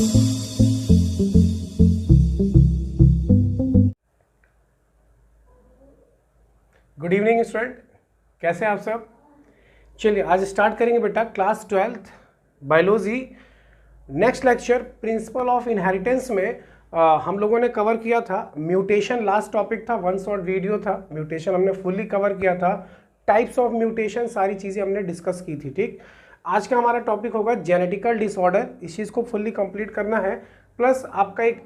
Good evening student, कैसे हैं आप सब। चलिए आज स्टार्ट करेंगे बेटा class 12th biology. Next lecture principle of inheritance में हम लोगों ने कवर किया था म्यूटेशन। लास्ट टॉपिक था, वन शॉट वीडियो था। म्यूटेशन हमने फुल्ली कवर किया था, टाइप्स ऑफ म्यूटेशन सारी चीज़ें हमने डिस्कस की थी। ठीक, आज का हमारा टॉपिक होगा जेनेटिकल डिसऑर्डर। इस चीज़ को फुल्ली कंप्लीट करना है। प्लस आपका एक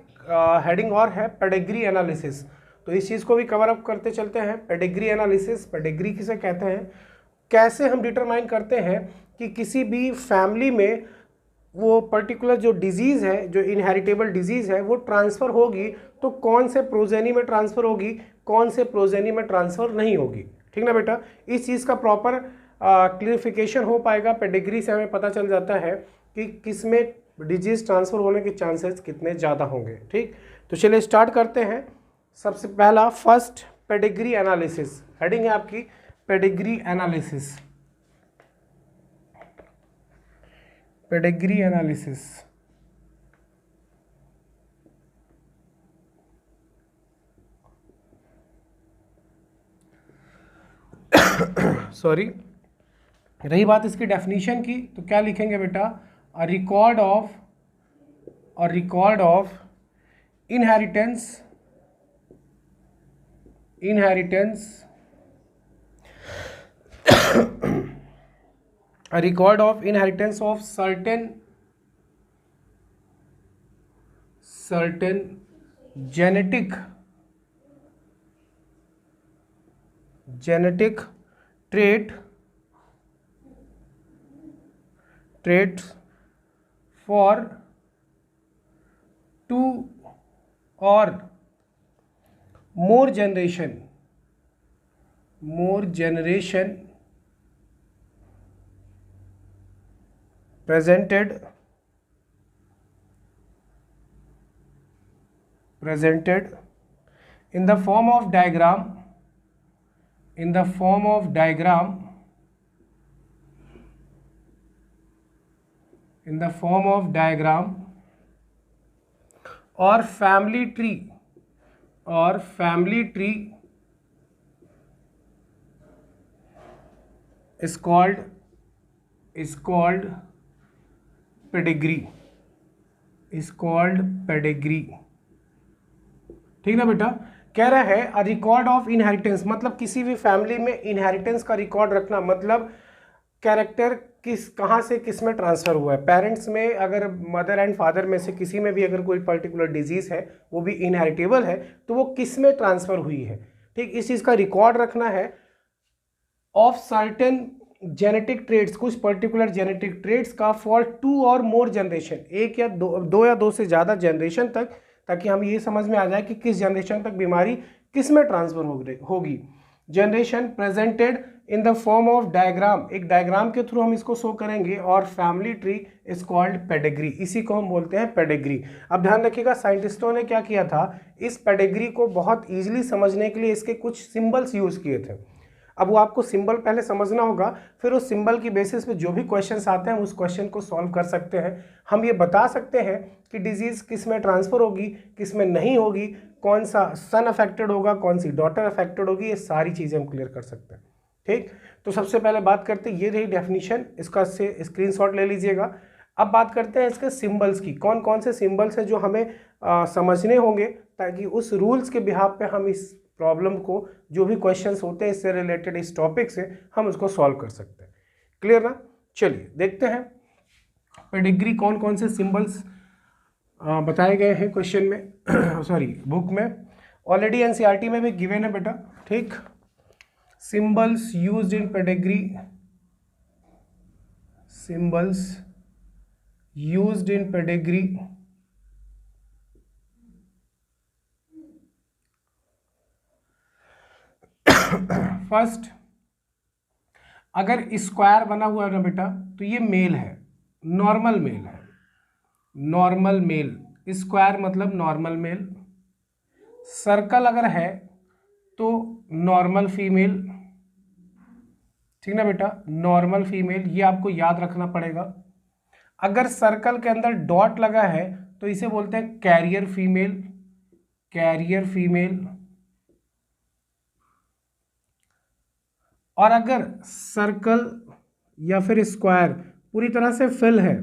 हेडिंग और है पेडिग्री एनालिसिस, तो इस चीज़ को भी कवर अप करते चलते हैं। पेडिग्री एनालिसिस, पेडिग्री किसे कहते हैं, कैसे हम डिटरमाइन करते हैं कि किसी भी फैमिली में वो पर्टिकुलर जो डिजीज़ है, जो इनहेरिटेबल डिजीज़ है, वो ट्रांसफ़र होगी तो कौन से प्रोजेनी में ट्रांसफ़र होगी, कौन से प्रोजेनी में ट्रांसफ़र नहीं होगी। ठीक ना बेटा, इस चीज़ का प्रॉपर क्लियरिफिकेशन हो पाएगा। पेडिग्री से हमें पता चल जाता है कि किस में डिजीज़ ट्रांसफ़र होने के चांसेस कितने ज़्यादा होंगे। ठीक, तो चलिए स्टार्ट करते हैं। सबसे पहला फर्स्ट पेडिग्री एनालिसिस, हेडिंग है आपकी pedigree analysis. Pedigree analysis sorry, रही बात इसकी डेफिनेशन की तो क्या लिखेंगे बेटा, a record of inheritance a record of inheritance of certain genetic traits for 2 or more generation presented in the form of diagram or family tree is called pedigree, ठीक ना बेटा। कह रहा है अ रिकॉर्ड ऑफ इनहेरिटेंस, मतलब किसी भी family में इनहेरिटेंस का रिकॉर्ड रखना, मतलब कैरेक्टर कहाँ से किस में ट्रांसफर हुआ है। पेरेंट्स में अगर मदर एंड फादर में से किसी में भी अगर कोई पर्टिकुलर डिजीज है, वो भी इनहेरिटेबल है, तो वो किस में ट्रांसफर हुई है। ठीक, इस चीज़ का रिकॉर्ड रखना है। ऑफ सर्टेन जेनेटिक ट्रेड्स, कुछ पर्टिकुलर जेनेटिक ट्रेड्स का फॉर 2 और मोर जनरेशन, एक या दो या दो से ज़्यादा जनरेशन तक, ताकि हम ये समझ में आ जाए कि किस जनरेशन तक बीमारी किस में ट्रांसफर होगी। Generation presented in the form of diagram, एक डायग्राम के थ्रू हम इसको शो करेंगे। और family tree is called pedigree, इसी को हम बोलते हैं पेडिग्री। अब ध्यान रखिएगा, साइंटिस्टों ने क्या किया था, इस पेडिग्री को बहुत ईजिली समझने के लिए इसके कुछ सिंबल्स यूज़ किए थे। अब वो आपको सिंबल पहले समझना होगा, फिर उस सिंबल की बेसिस पे जो भी क्वेश्चंस आते हैं उस क्वेश्चन को सॉल्व कर सकते हैं। हम ये बता सकते हैं कि डिजीज़ किस में ट्रांसफ़र होगी, किस में नहीं होगी, कौन सा सन अफेक्टेड होगा, कौन सी डॉटर अफेक्टेड होगी, ये सारी चीज़ें हम क्लियर कर सकते हैं। ठीक, तो सबसे पहले बात करते हैं, ये रही डेफिनीशन, इसका से स्क्रीनशॉट ले लीजिएगा। अब बात करते हैं इसके सिंबल्स की, कौन कौन से सिंबल्स हैं जो हमें समझने होंगे, ताकि उस रूल्स के बिहाफ पे हम इस प्रॉब्लम को, जो भी क्वेश्चंस होते हैं इससे रिलेटेड, इस टॉपिक से, हम उसको सॉल्व कर सकते हैं। क्लियर ना। चलिए देखते हैं पेडिग्री कौन कौन से सिंबल्स बताए गए हैं क्वेश्चन में सॉरी बुक में। ऑलरेडी एनसीईआरटी में भी गिवन है बेटा। ठीक, symbols used in pedigree, first, अगर स्क्वायर बना हुआ है ना बेटा, तो ये मेल है, नॉर्मल मेल, स्क्वायर मतलब नॉर्मल मेल। सर्कल अगर है तो नॉर्मल फीमेल, ठीक ना बेटा, नॉर्मल फीमेल, ये आपको याद रखना पड़ेगा। अगर सर्कल के अंदर डॉट लगा है तो इसे बोलते हैं कैरियर फीमेल, कैरियर फीमेल। और अगर सर्कल या फिर स्क्वायर पूरी तरह से फिल है,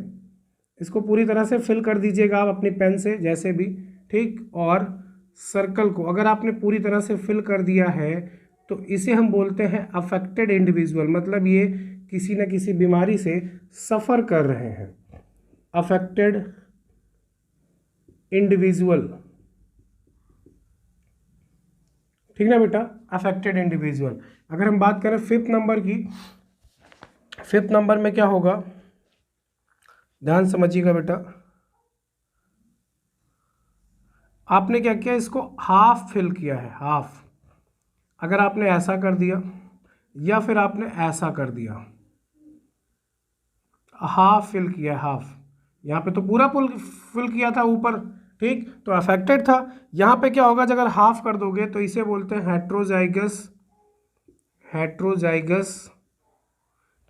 इसको पूरी तरह से फिल कर दीजिएगा आप अपनी पेन से जैसे भी, ठीक। और सर्कल को अगर आपने पूरी तरह से फिल कर दिया है तो इसे हम बोलते हैं अफेक्टेड इंडिविजुअल, मतलब ये किसी न किसी बीमारी से सफ़र कर रहे हैं, अफेक्टेड इंडिविजुअल, ठीक ना बेटा, अफेक्टेड इंडिविजुअल। अगर हम बात करें फिफ्थ नंबर की, फिफ्थ नंबर में क्या होगा, ध्यान समझिएगा बेटा। आपने क्या किया, इसको हाफ फिल किया है, हाफ। अगर आपने ऐसा कर दिया या फिर आपने ऐसा कर दिया, हाफ फिल किया, हाफ। यहाँ पे तो पूरा फिल किया था ऊपर, ठीक, तो अफेक्टेड था। यहाँ पे क्या होगा, अगर हाफ कर दोगे तो इसे बोलते हैं हेट्रोजाइगस, हेट्रोजाइगस,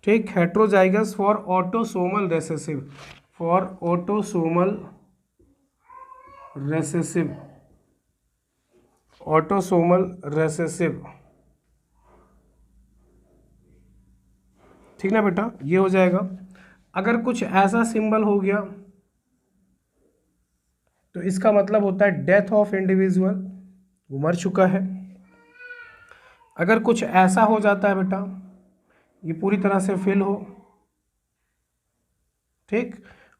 ठीक, heterozygous for autosomal recessive, for autosomal recessive, autosomal recessive, ठीक ना बेटा, ये हो जाएगा। अगर कुछ ऐसा सिंबल हो गया तो इसका मतलब होता है डेथ ऑफ इंडिविजुअल, वो मर चुका है। अगर कुछ ऐसा हो जाता है बेटा, ये पूरी तरह से फिल हो, ठीक,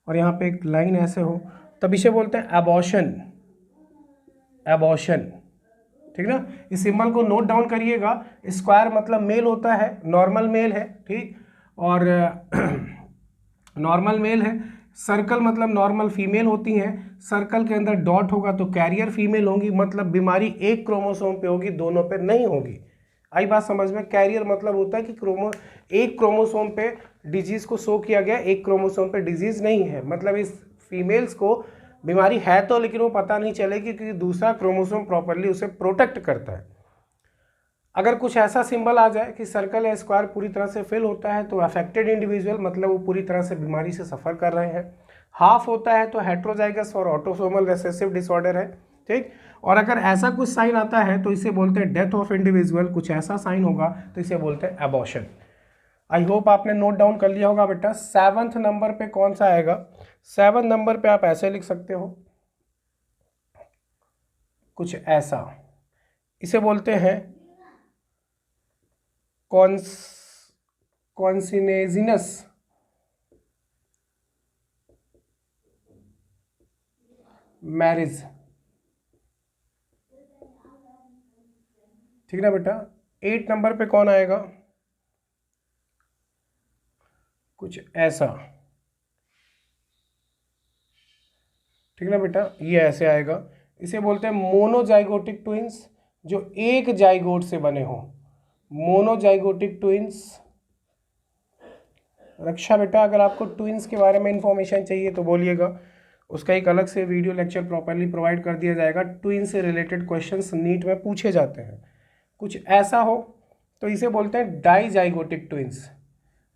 और यहाँ पे एक लाइन ऐसे हो, तब इसे बोलते हैं एबॉर्शन, एबॉर्शन, ठीक ना। इस सिंबल को नोट डाउन करिएगा। स्क्वायर मतलब मेल होता है, नॉर्मल मेल है, ठीक, और नॉर्मल मेल है। सर्कल मतलब नॉर्मल फीमेल होती हैं। सर्कल के अंदर डॉट होगा तो कैरियर फीमेल होंगी, मतलब बीमारी एक क्रोमोसोम पे होगी, दोनों पे नहीं होगी। आई बात समझ में। कैरियर मतलब होता है कि एक क्रोमोसोम पे डिजीज को शो किया गया, एक क्रोमोसोम पे डिजीज नहीं है, मतलब इस फीमेल्स को बीमारी है तो, लेकिन वो पता नहीं चलेगी क्योंकि दूसरा क्रोमोसोम प्रॉपरली उसे प्रोटेक्ट करता है। अगर कुछ ऐसा सिंबल आ जाए कि सर्कल या स्क्वायर पूरी तरह से फिल होता है तो अफेक्टेड इंडिविजुअल, मतलब वो पूरी तरह से बीमारी से सफ़र कर रहे हैं। हाफ होता है तो हेट्रोजाइगस और ऑटोसोमल रिसेसिव डिसऑर्डर है, ठीक। और अगर ऐसा कुछ साइन आता है तो इसे बोलते हैं डेथ ऑफ इंडिविजुअल, कुछ ऐसा साइन होगा तो इसे बोलते हैं एबॉर्शन। आई होप आपने नोट डाउन कर लिया होगा बेटा। 7वें नंबर पे कौन सा आएगा, 7 नंबर पे आप ऐसे लिख सकते हो, कुछ ऐसा, इसे बोलते हैं कॉन्सिनेजिनस मैरिज, ठीक ना बेटा। 8 नंबर पे कौन आएगा, कुछ ऐसा, ठीक ना बेटा, ये ऐसे आएगा। इसे बोलते हैं मोनोजाइगोटिक ट्विंस, जो एक जाइगोट से बने हो, मोनोजाइगोटिक ट्विंस। रक्षा बेटा, अगर आपको ट्विंस के बारे में इंफॉर्मेशन चाहिए तो बोलिएगा, उसका एक अलग से वीडियो लेक्चर प्रॉपरली प्रोवाइड कर दिया जाएगा। ट्विंस से रिलेटेड क्वेश्चंस नीट में पूछे जाते हैं। कुछ ऐसा हो तो इसे बोलते हैं डाइजाइगोटिक ट्विंस,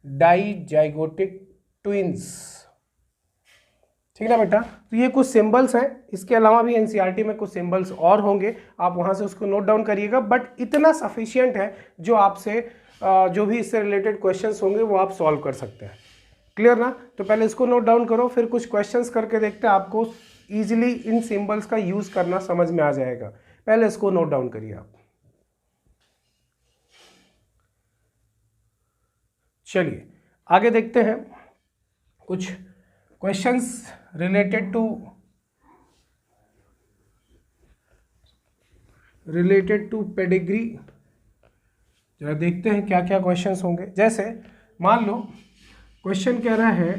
डाइजाइगोटिक ट्विंस, ठीक ना बेटा। तो ये कुछ सिंबल्स हैं, इसके अलावा भी एनसीईआरटी में कुछ सिंबल्स और होंगे, आप वहाँ से उसको नोट डाउन करिएगा। बट इतना सफिशियंट है जो आपसे जो भी इससे रिलेटेड क्वेश्चंस होंगे वो आप सॉल्व कर सकते हैं। क्लियर ना। तो पहले इसको नोट डाउन करो, फिर कुछ क्वेश्चंस करके देखते हैं, आपको ईजिली इन सिंबल्स का यूज़ करना समझ में आ जाएगा। पहले इसको नोट डाउन करिए आप। चलिए आगे देखते हैं कुछ क्वेश्चंस रिलेटेड टू पेडिग्री। जरा देखते हैं क्या क्या क्वेश्चंस होंगे। जैसे मान लो क्वेश्चन कह रहा है,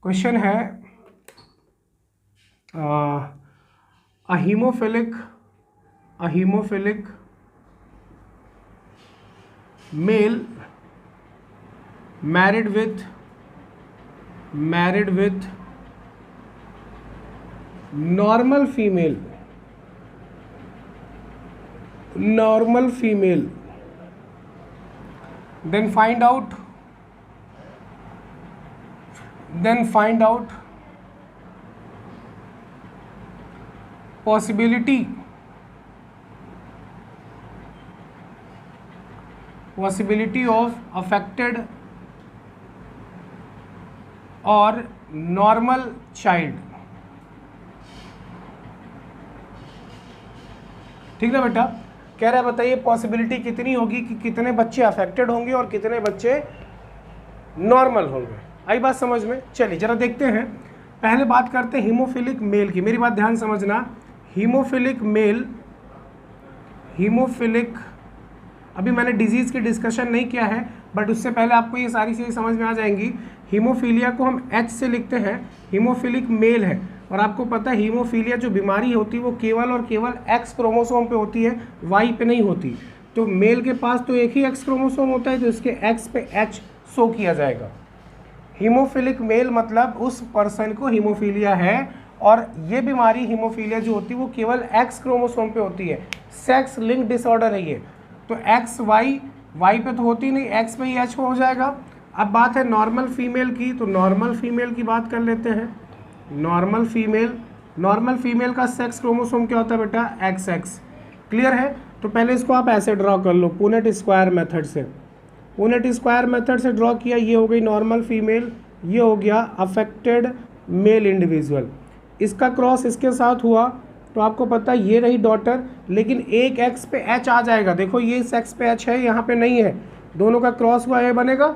क्वेश्चन है अहीमोफिलिक mail married with normal female, then find out possibility of affected और नॉर्मल चाइल्ड, ठीक ना बेटा। कह रहा है बताइए पॉसिबिलिटी कितनी होगी कि कितने बच्चे अफेक्टेड होंगे और कितने बच्चे नॉर्मल होंगे। आई बात समझ में। चलिए जरा देखते हैं। पहले बात करते हैं हीमोफिलिक मेल की। मेरी बात ध्यान समझना। हीमोफिलिक मेल, हीमोफिलिक, अभी मैंने डिजीज़ की डिस्कशन नहीं किया है, बट उससे पहले आपको ये सारी चीज़ें समझ में आ जाएंगी। हीमोफीलिया को हम H से लिखते हैं, हीमोफिलिक मेल है। और आपको पता है हीमोफीलिया जो बीमारी होती है वो केवल और केवल X क्रोमोसोम पे होती है, Y पे नहीं होती। तो मेल के पास तो एक ही X क्रोमोसोम होता है, तो इसके X पे H शो किया जाएगा। हीमोफिलिक मेल मतलब उस पर्सन को हीमोफीलिया है, और ये बीमारी हीमोफीलिया जो होती है वो केवल X क्रोमोसोम पे होती है। सेक्स लिंक डिसऑर्डर है ये। तो एक्स वाई, वाई पे तो होती नहीं, एक्स पे ही एच हो जाएगा। अब बात है नॉर्मल फीमेल की, तो नॉर्मल फीमेल की बात कर लेते हैं। नॉर्मल फीमेल का सेक्स क्रोमोसोम क्या होता है बेटा? X x. क्लियर है? तो पहले इसको आप ऐसे ड्रॉ कर लो पुनेट स्क्वायर मेथड से। पुनेट स्क्वायर मेथड से ड्रॉ किया, ये हो गई नॉर्मल फीमेल, ये हो गया अफेक्टेड मेल इंडिविजुअल। इसका क्रॉस इसके साथ हुआ तो आपको पता है ये रही डॉटर, लेकिन एक एक्स पे एच आ जाएगा। देखो ये इस एक्स पे एच है, यहाँ पे नहीं है, दोनों का क्रॉस हुआ, ये बनेगा।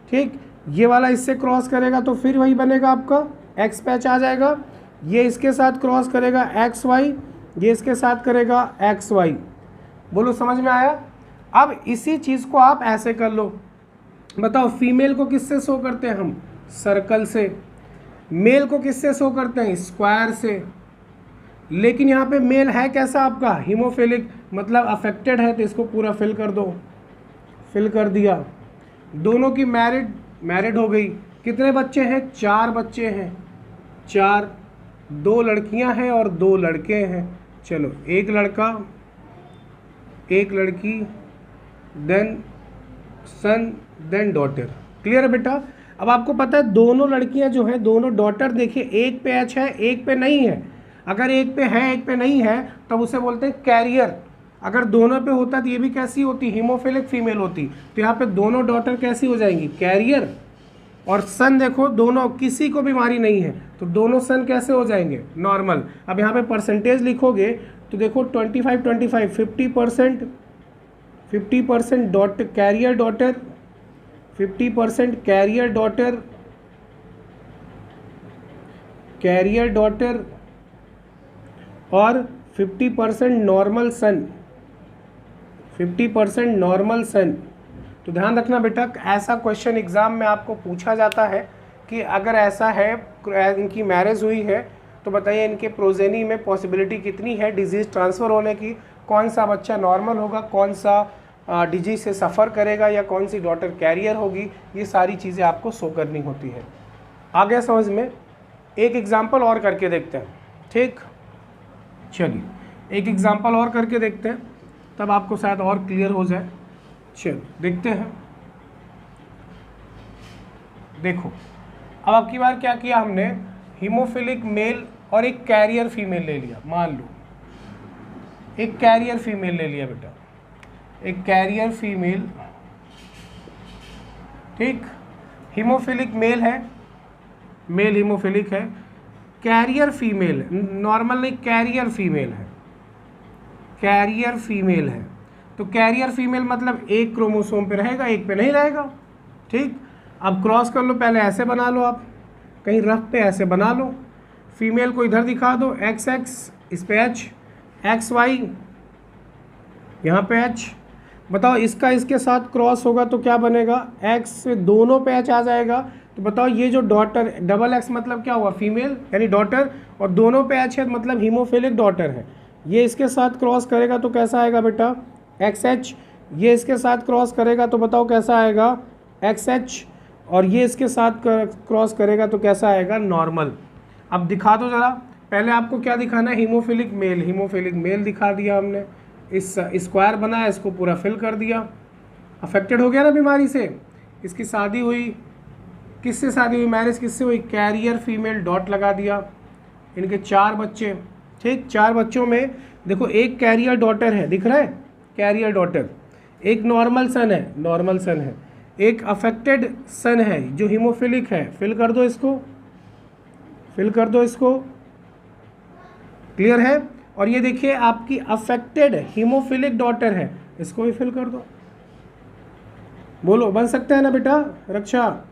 ठीक, ये वाला इससे क्रॉस करेगा तो फिर वही बनेगा आपका, एक्स पे एच आ जाएगा। ये इसके साथ क्रॉस करेगा एक्स वाई, ये इसके साथ करेगा एक्स वाई। बोलो समझ में आया? अब इसी चीज़ को आप ऐसे कर लो। बताओ फीमेल को किससे शो करते हैं हम? सर्कल से। मेल को किससे शो करते हैं? स्क्वायर से। लेकिन यहाँ पे मेल है कैसा आपका? हीमोफिलिक, मतलब अफेक्टेड है, तो इसको पूरा फिल कर दो। फिल कर दिया। दोनों की मैरिड हो गई। कितने बच्चे हैं? 4 बच्चे हैं। 4, 2 लड़कियां हैं और 2 लड़के हैं। चलो, एक लड़का, एक लड़की, देन सन, देन डॉटर। क्लियर है बेटा? अब आपको पता है दोनों लड़कियां जो हैं, दोनों डॉटर, देखिए एक पे एच है, एक पे नहीं है। अगर एक पे है एक पे नहीं है तब उसे बोलते हैं कैरियर। अगर दोनों पे होता तो ये भी कैसी होती? हीमोफिलिक फीमेल होती। तो यहाँ पे दोनों डॉटर कैसी हो जाएंगी? कैरियर। और सन देखो, दोनों किसी को बीमारी नहीं है, तो दोनों सन कैसे हो जाएंगे? नॉर्मल। अब यहाँ पे परसेंटेज लिखोगे तो देखो 25 25, 50%, 50% daughter carrier daughter, 50% carrier daughter, carrier daughter, और 50% नॉर्मल सन, 50% नॉर्मल सन। तो ध्यान रखना बेटा, ऐसा क्वेश्चन एग्ज़ाम में आपको पूछा जाता है कि अगर ऐसा है, इनकी मैरिज हुई है, तो बताइए इनके प्रोजेनी में पॉसिबिलिटी कितनी है डिजीज़ ट्रांसफ़र होने की, कौन सा बच्चा नॉर्मल होगा, कौन सा डिजीज़ से सफ़र करेगा, या कौन सी डॉटर कैरियर होगी। ये सारी चीज़ें आपको शो करनी होती है। आ गया समझ में? एक एग्जाम्पल और करके देखते हैं। ठीक, चलिए एक एग्जाम्पल और करके देखते हैं, तब आपको शायद और क्लियर हो जाए। चलो देखते हैं। देखो, अब अब की बार क्या किया हमने? हीमोफिलिक मेल और एक कैरियर फीमेल ले लिया। मान लो एक कैरियर फीमेल ले लिया बेटा, एक कैरियर फीमेल। ठीक, हीमोफिलिक मेल है, मेल हीमोफिलिक है, कैरियर फीमेल, नॉर्मल नहीं, कैरियर फीमेल है, कैरियर फीमेल है। तो कैरियर फीमेल मतलब एक क्रोमोसोम पे रहेगा, एक पे नहीं रहेगा। ठीक, अब क्रॉस कर लो, पहले ऐसे बना लो, आप कहीं रफ पे ऐसे बना लो। फीमेल को इधर दिखा दो, एक्स एक्स, इस पे एच, एक्स वाई, यहाँ पे एच। बताओ इसका इसके साथ क्रॉस होगा तो क्या बनेगा? एक्स से दोनों पे एच आ जाएगा। तो बताओ ये जो डॉटर, डबल एक्स मतलब क्या हुआ? फीमेल यानी डॉटर, और दोनों पे एच है मतलब हीमोफिलिक डॉटर है। ये इसके साथ क्रॉस करेगा तो कैसा आएगा बेटा? X H. ये इसके साथ क्रॉस करेगा तो बताओ कैसा आएगा? X H. और ये इसके साथ क्रॉस करेगा तो कैसा आएगा? नॉर्मल। अब दिखा दो ज़रा, पहले आपको क्या दिखाना है? हीमोफिलिक मेल, हीमोफिलिक मेल दिखा दिया हमने, इस स्क्वायर बनाया, इसको पूरा फिल कर दिया। अफेक्टेड हो गया ना बीमारी से। इसकी शादी हुई, किससे शादी हुई? मैरिज किससे हुई? कैरियर फीमेल, डॉट लगा दिया। इनके 4 बच्चे, ठीक, 4 बच्चों में देखो एक कैरियर डॉटर है, दिख रहा है कैरियर डॉटर, एक नॉर्मल सन है, एक अफेक्टेड सन है जो हीमोफिलिक है, फिल कर दो इसको, क्लियर है। और ये देखिए आपकी अफेक्टेड हीमोफिलिक डॉटर है, इसको भी फिल कर दो। बोलो बन सकता है ना बेटा रक्षा,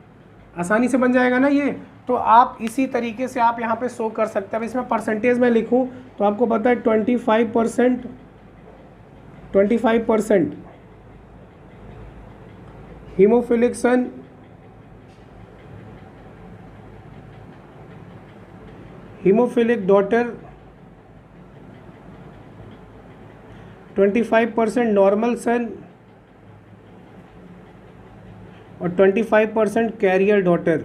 आसानी से बन जाएगा ना ये। तो आप इसी तरीके से आप यहाँ पे शो कर सकते हैं। अब इसमें परसेंटेज में लिखूँ तो आपको पता है 25% हीमोफिलिक सन, 25% नॉर्मल सन और 25% कैरियर डॉटर।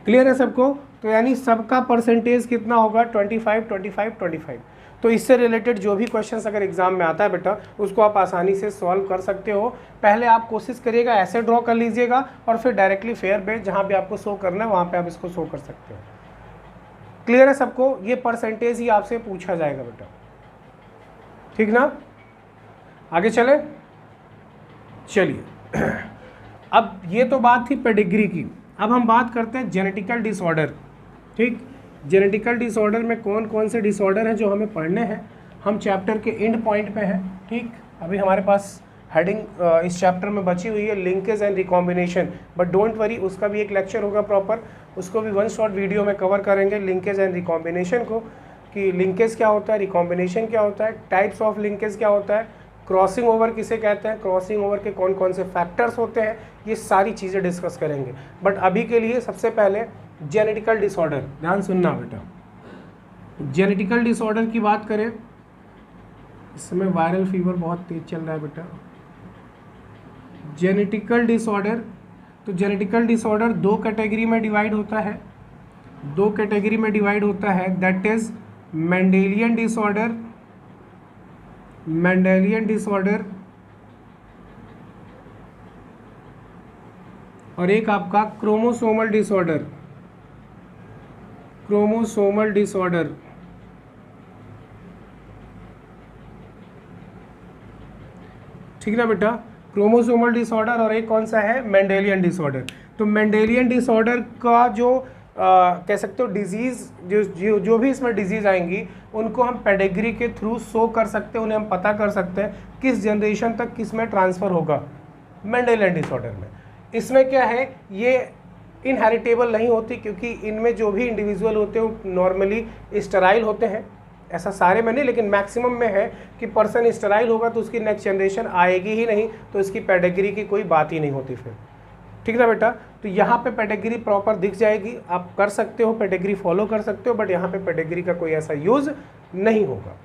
क्लियर है सबको? तो यानी सबका परसेंटेज कितना होगा 25। तो इससे रिलेटेड जो भी क्वेश्चंस अगर एग्जाम में आता है बेटा उसको आप आसानी से सॉल्व कर सकते हो। पहले आप कोशिश करिएगा ऐसे ड्रॉ कर लीजिएगा और फिर डायरेक्टली फेयर बेस जहाँ भी आपको शो करना है वहाँ पे आप इसको शो कर सकते हो। क्लियर है सबको? ये परसेंटेज ही आपसे पूछा जाएगा बेटा, ठीक ना। आगे चले, चलिए अब ये तो बात थी पेडिग्री की। अब हम बात करते हैं जेनेटिकल डिसऑर्डर। ठीक, जेनेटिकल डिसऑर्डर में कौन कौन से डिसऑर्डर हैं जो हमें पढ़ने हैं। हम चैप्टर के एंड पॉइंट पे हैं। ठीक, अभी हमारे पास हेडिंग इस चैप्टर में बची हुई है linkage and recombination, but don't worry उसका भी एक लेक्चर होगा प्रॉपर, उसको भी वन शॉट वीडियो में कवर करेंगे लिंकेज एंड रिकॉम्बिनेशन को, कि लिंकेज क्या होता है, रिकॉम्बिनेशन क्या होता है, टाइप्स ऑफ लिंकेज क्या होता है, क्रॉसिंग ओवर किसे कहते हैं, क्रॉसिंग ओवर के कौन कौन से फैक्टर्स होते हैं, ये सारी चीज़ें डिस्कस करेंगे। बट अभी के लिए सबसे पहले जेनेटिकल डिसऑर्डर, ध्यान सुनना बेटा। जेनेटिकल डिसऑर्डर की बात करें, इस समय वायरल फीवर बहुत तेज चल रहा है बेटा। जेनेटिकल डिसऑर्डर, तो जेनेटिकल डिसऑर्डर दो कैटेगरी में डिवाइड होता है, दैट इज मेंडेलियन डिसऑर्डर और एक आपका क्रोमोसोमल डिसऑर्डर। ठीक ना बेटा, क्रोमोसोमल डिसऑर्डर और एक कौन सा है, मेंडेलियन डिसऑर्डर। तो मेंडेलियन डिसऑर्डर का जो कह सकते हो डिजीज़, जो भी इसमें डिजीज़ आएंगी उनको हम पेडिग्री के थ्रू शो कर सकते हैं, उन्हें हम पता कर सकते हैं किस जनरेशन तक किस में ट्रांसफ़र होगा मेंडेलियन डिसऑर्डर में। इसमें क्या है, ये इनहेरिटेबल नहीं होती क्योंकि इनमें जो भी इंडिविजुअल होते हैं वो नॉर्मली स्टेराइल होते हैं। ऐसा सारे में नहीं लेकिन मैक्सिमम में है कि पर्सन स्टेराइल होगा तो उसकी नेक्स्ट जनरेशन आएगी ही नहीं, तो इसकी पेडिग्री की कोई बात ही नहीं होती फिर। ठीक ना बेटा, तो यहाँ पे पेडिग्री प्रॉपर दिख जाएगी, आप कर सकते हो, पेडिग्री फॉलो कर सकते हो, बट यहाँ पे पेडिग्री का कोई ऐसा यूज़ नहीं होगा।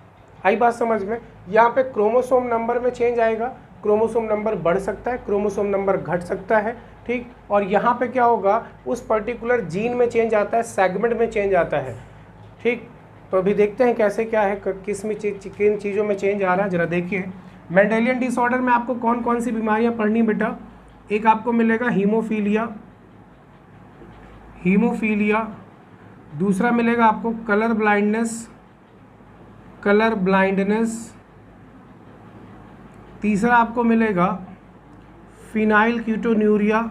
आई बात समझ में? यहाँ पे क्रोमोसोम नंबर में चेंज आएगा, क्रोमोसोम नंबर बढ़ सकता है, क्रोमोसोम नंबर घट सकता है। ठीक, और यहाँ पे क्या होगा, उस पर्टिकुलर जीन में चेंज आता है, सेगमेंट में चेंज आता है। ठीक, तो अभी देखते हैं कैसे क्या है, किस में किन चीज़ों में चेंज आ रहा है, जरा देखिए। मेंडेलियन डिसऑर्डर में आपको कौन कौन सी बीमारियां पढ़नी बेटा, एक आपको मिलेगा हीमोफीलिया, दूसरा मिलेगा आपको कलर ब्लाइंडनेस, तीसरा आपको मिलेगा फिनाइल क्यूटोन्यूरिया,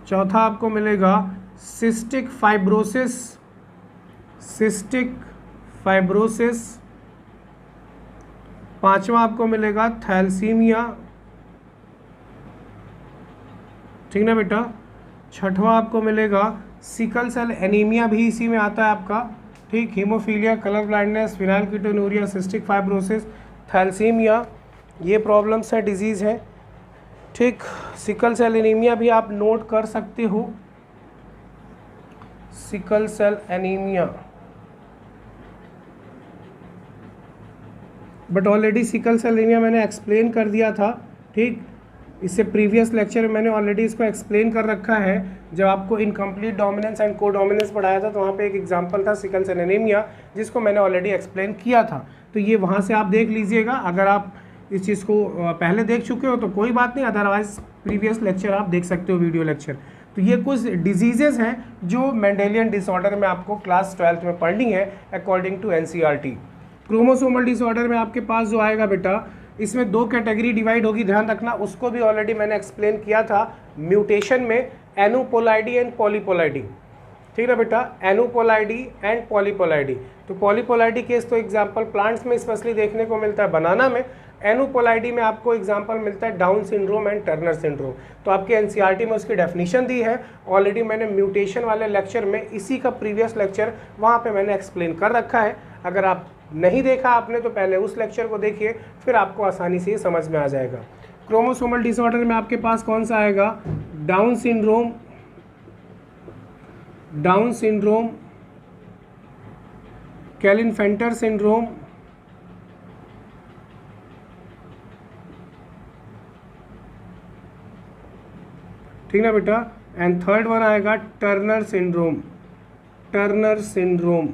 चौथा आपको मिलेगा सिस्टिक फाइब्रोसिस, पांचवा आपको मिलेगा थैलेसीमिया। ठीक ना बेटा, छठवां आपको मिलेगा सिकल सेल एनीमिया, भी इसी में आता है आपका। ठीक, haemophilia, colour blindness, phenyl ketonuria, cystic fibrosis, thalassaemia, ये प्रॉब्लम्स है, डिजीज़ है। ठीक, सिकल सेल एनीमिया भी आप नोट कर सकते हो, sickle cell anaemia, but already sickle cell anaemia मैंने एक्सप्लेन कर दिया था। ठीक, इससे प्रीवियस लेक्चर में मैंने ऑलरेडी इसको एक्सप्लेन कर रखा है। जब आपको इनकम्प्लीट डोमिनेंस एंड को डोमिनेंस पढ़ाया था तो वहाँ पे एक एग्जांपल था सिकल सेल एनीमिया, जिसको मैंने ऑलरेडी एक्सप्लेन किया था, तो ये वहाँ से आप देख लीजिएगा। अगर आप इस चीज़ को पहले देख चुके हो तो कोई बात नहीं, अदरवाइज प्रीवियस लेक्चर आप देख सकते हो, वीडियो लेक्चर। तो ये कुछ डिजीजेज हैं जो मेंडेलियन डिसऑर्डर में आपको क्लास 12th में पढ़नी है according to NCERT. Chromosomal disorder में आपके पास जो आएगा बेटा, इसमें 2 कैटेगरी डिवाइड होगी, ध्यान रखना, उसको भी ऑलरेडी मैंने एक्सप्लेन किया था म्यूटेशन में, एनोपोलाइडी एंड पॉलीपोलाइडी, ठीक है बेटा, एनोपोलाइडी एंड पॉलीपोलाइडी। तो पॉलीपोलाइडी केस तो एग्जांपल प्लांट्स में स्पेशली देखने को मिलता है, बनाना में। एनोपोलाइडी में आपको एग्जांपल मिलता है down syndrome and Turner syndrome. तो आपके एनसीईआरटी में उसकी डेफिनेशन दी है ऑलरेडी, मैंने म्यूटेशन वाले लेक्चर में, इसी का प्रीवियस लेक्चर वहाँ पे मैंने एक्सप्लेन कर रखा है। अगर आप नहीं देखा आपने तो पहले उस लेक्चर को देखिए, फिर आपको आसानी से समझ में आ जाएगा। क्रोमोसोमल डिसऑर्डर में आपके पास कौन सा आएगा, डाउन सिंड्रोम, कैलिनफेंटर सिंड्रोम, ठीक ना बेटा, एंड थर्ड वन आएगा टर्नर सिंड्रोम,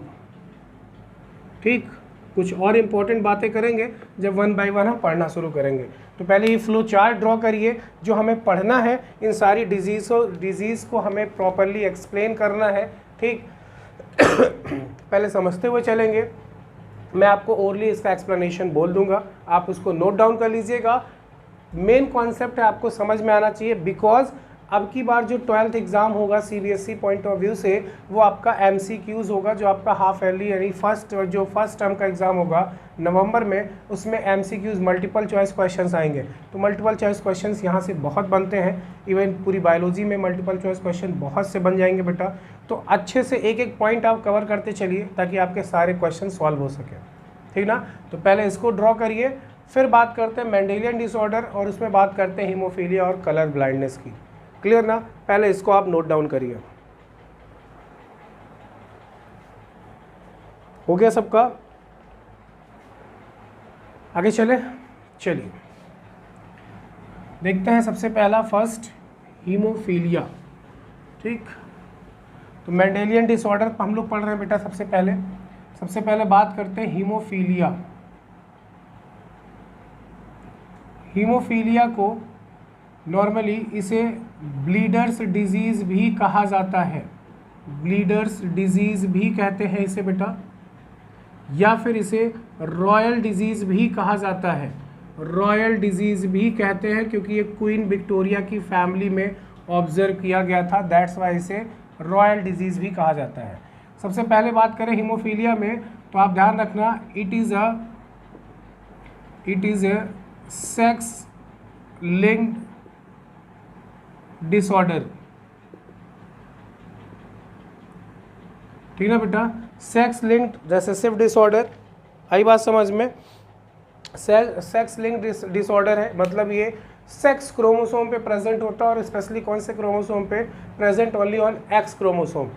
ठीक। कुछ और इंपॉर्टेंट बातें करेंगे जब 1 बाय 1 हम पढ़ना शुरू करेंगे। तो पहले ये फ्लो चार्ट ड्रॉ करिए, जो हमें पढ़ना है, इन सारी डिजीज़ को हमें प्रॉपरली एक्सप्लेन करना है, ठीक। पहले समझते हुए चलेंगे, मैं आपको ओरली इसका एक्सप्लेनेशन बोल दूंगा, आप उसको नोट डाउन कर लीजिएगा। मेन कॉन्सेप्ट है आपको समझ में आना चाहिए, बिकॉज अब की बार जो 12th एग्ज़ाम होगा सीबीएसई पॉइंट ऑफ व्यू से, वो आपका एमसीक्यूज़ होगा, जो आपका हाफ ईयरली यानी फर्स्ट टर्म का एग्ज़ाम होगा नवंबर में, उसमें एमसीक्यूज़ मल्टीपल चॉइस क्वेश्चंस आएंगे। तो मल्टीपल चॉइस क्वेश्चंस यहाँ से बहुत बनते हैं, इवन पूरी बायोलॉजी में मल्टीपल चॉइस क्वेश्चन बहुत से बन जाएंगे बेटा। तो अच्छे से एक एक पॉइंट आप कवर करते चलिए ताकि आपके सारे क्वेश्चन सॉल्व हो सके, ठीक ना। तो पहले इसको ड्रॉ करिए, फिर बात करते हैं मेंडेलियन डिसऑर्डर, और उसमें बात करते हैं हीमोफीलिया और कलर ब्लाइंडनेस की। क्लियर ना, पहले इसको आप नोट डाउन करिए। हो गया सबका, आगे चले, चलिए देखते हैं। सबसे पहला फर्स्ट हीमोफीलिया, ठीक। तो मेंडेलियन डिसऑर्डर हम लोग पढ़ रहे हैं बेटा। सबसे पहले बात करते हैं हीमोफीलिया। हीमोफीलिया को नॉर्मली इसे ब्लीडर्स डिजीज़ भी कहा जाता है, ब्लीडर्स डिजीज़ भी कहते हैं इसे बेटा, या फिर इसे रॉयल डिजीज़ भी कहा जाता है, रॉयल डिजीज़ भी कहते हैं, क्योंकि ये क्वीन विक्टोरिया की फैमिली में ऑब्जर्व किया गया था, दैट्स वाई इसे रॉयल डिजीज़ भी कहा जाता है। सबसे पहले बात करें हीमोफीलिया में, तो आप ध्यान रखना, it is a sex linked disorder, ठीक है बेटा, सेक्स लिंक्ड रिसेसिव डिसऑर्डर। आई बात समझ में, सेक्स लिंक्ड डिसऑर्डर है, मतलब ये सेक्स क्रोमोसोम पे प्रेजेंट होता है, और स्पेशली कौन से क्रोमोसोम पे present, only on x chromosome,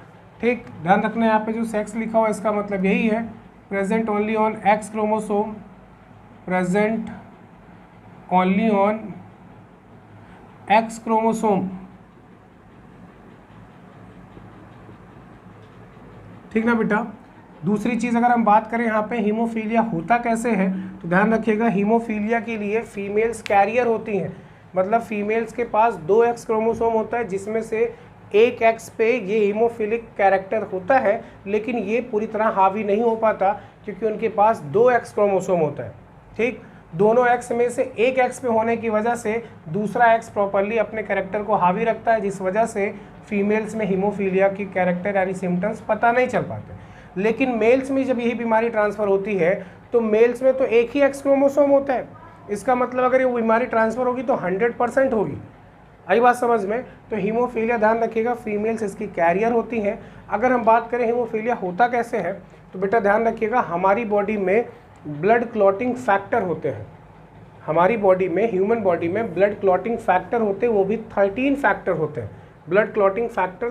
ठीक। ध्यान रखना, यहाँ पे जो सेक्स लिखा हुआ है इसका मतलब यही है, present only on x chromosome, present only on x chromosome, ठीक ना बेटा। दूसरी चीज़ अगर हम बात करें यहाँ पे हीमोफीलिया होता कैसे है, तो ध्यान रखिएगा, हीमोफीलिया के लिए फीमेल्स कैरियर होती हैं, मतलब फीमेल्स के पास 2 एक्स क्रोमोसोम होता है, जिसमें से एक एक्स पे ये हीमोफिलिक कैरेक्टर होता है, लेकिन ये पूरी तरह हावी नहीं हो पाता क्योंकि उनके पास 2 एक्स क्रोमोसोम होता है, ठीक। दोनों एक्स में से एक एक्स पे होने की वजह से दूसरा एक्स प्रॉपरली अपने कैरेक्टर को हावी रखता है, जिस वजह से फीमेल्स में हीमोफीलिया की कैरेक्टर यानी सिम्टम्स पता नहीं चल पाते। लेकिन मेल्स में जब यही बीमारी ट्रांसफ़र होती है तो मेल्स में तो एक ही एक्स क्रोमोसोम होता है, इसका मतलब अगर ये बीमारी ट्रांसफ़र होगी तो 100% होगी। आई बात समझ में। तो हीमोफीलिया ध्यान रखिएगा, फीमेल्स इसकी कैरियर होती हैं। अगर हम बात करें हीमोफीलिया होता कैसे है, तो बेटा ध्यान रखिएगा, हमारी बॉडी में ब्लड क्लॉटिंग फैक्टर होते हैं, हमारी बॉडी में, ह्यूमन बॉडी में ब्लड क्लॉटिंग फैक्टर होते हैं, वो भी 13 फैक्टर होते हैं। ब्लड क्लॉटिंग फैक्टर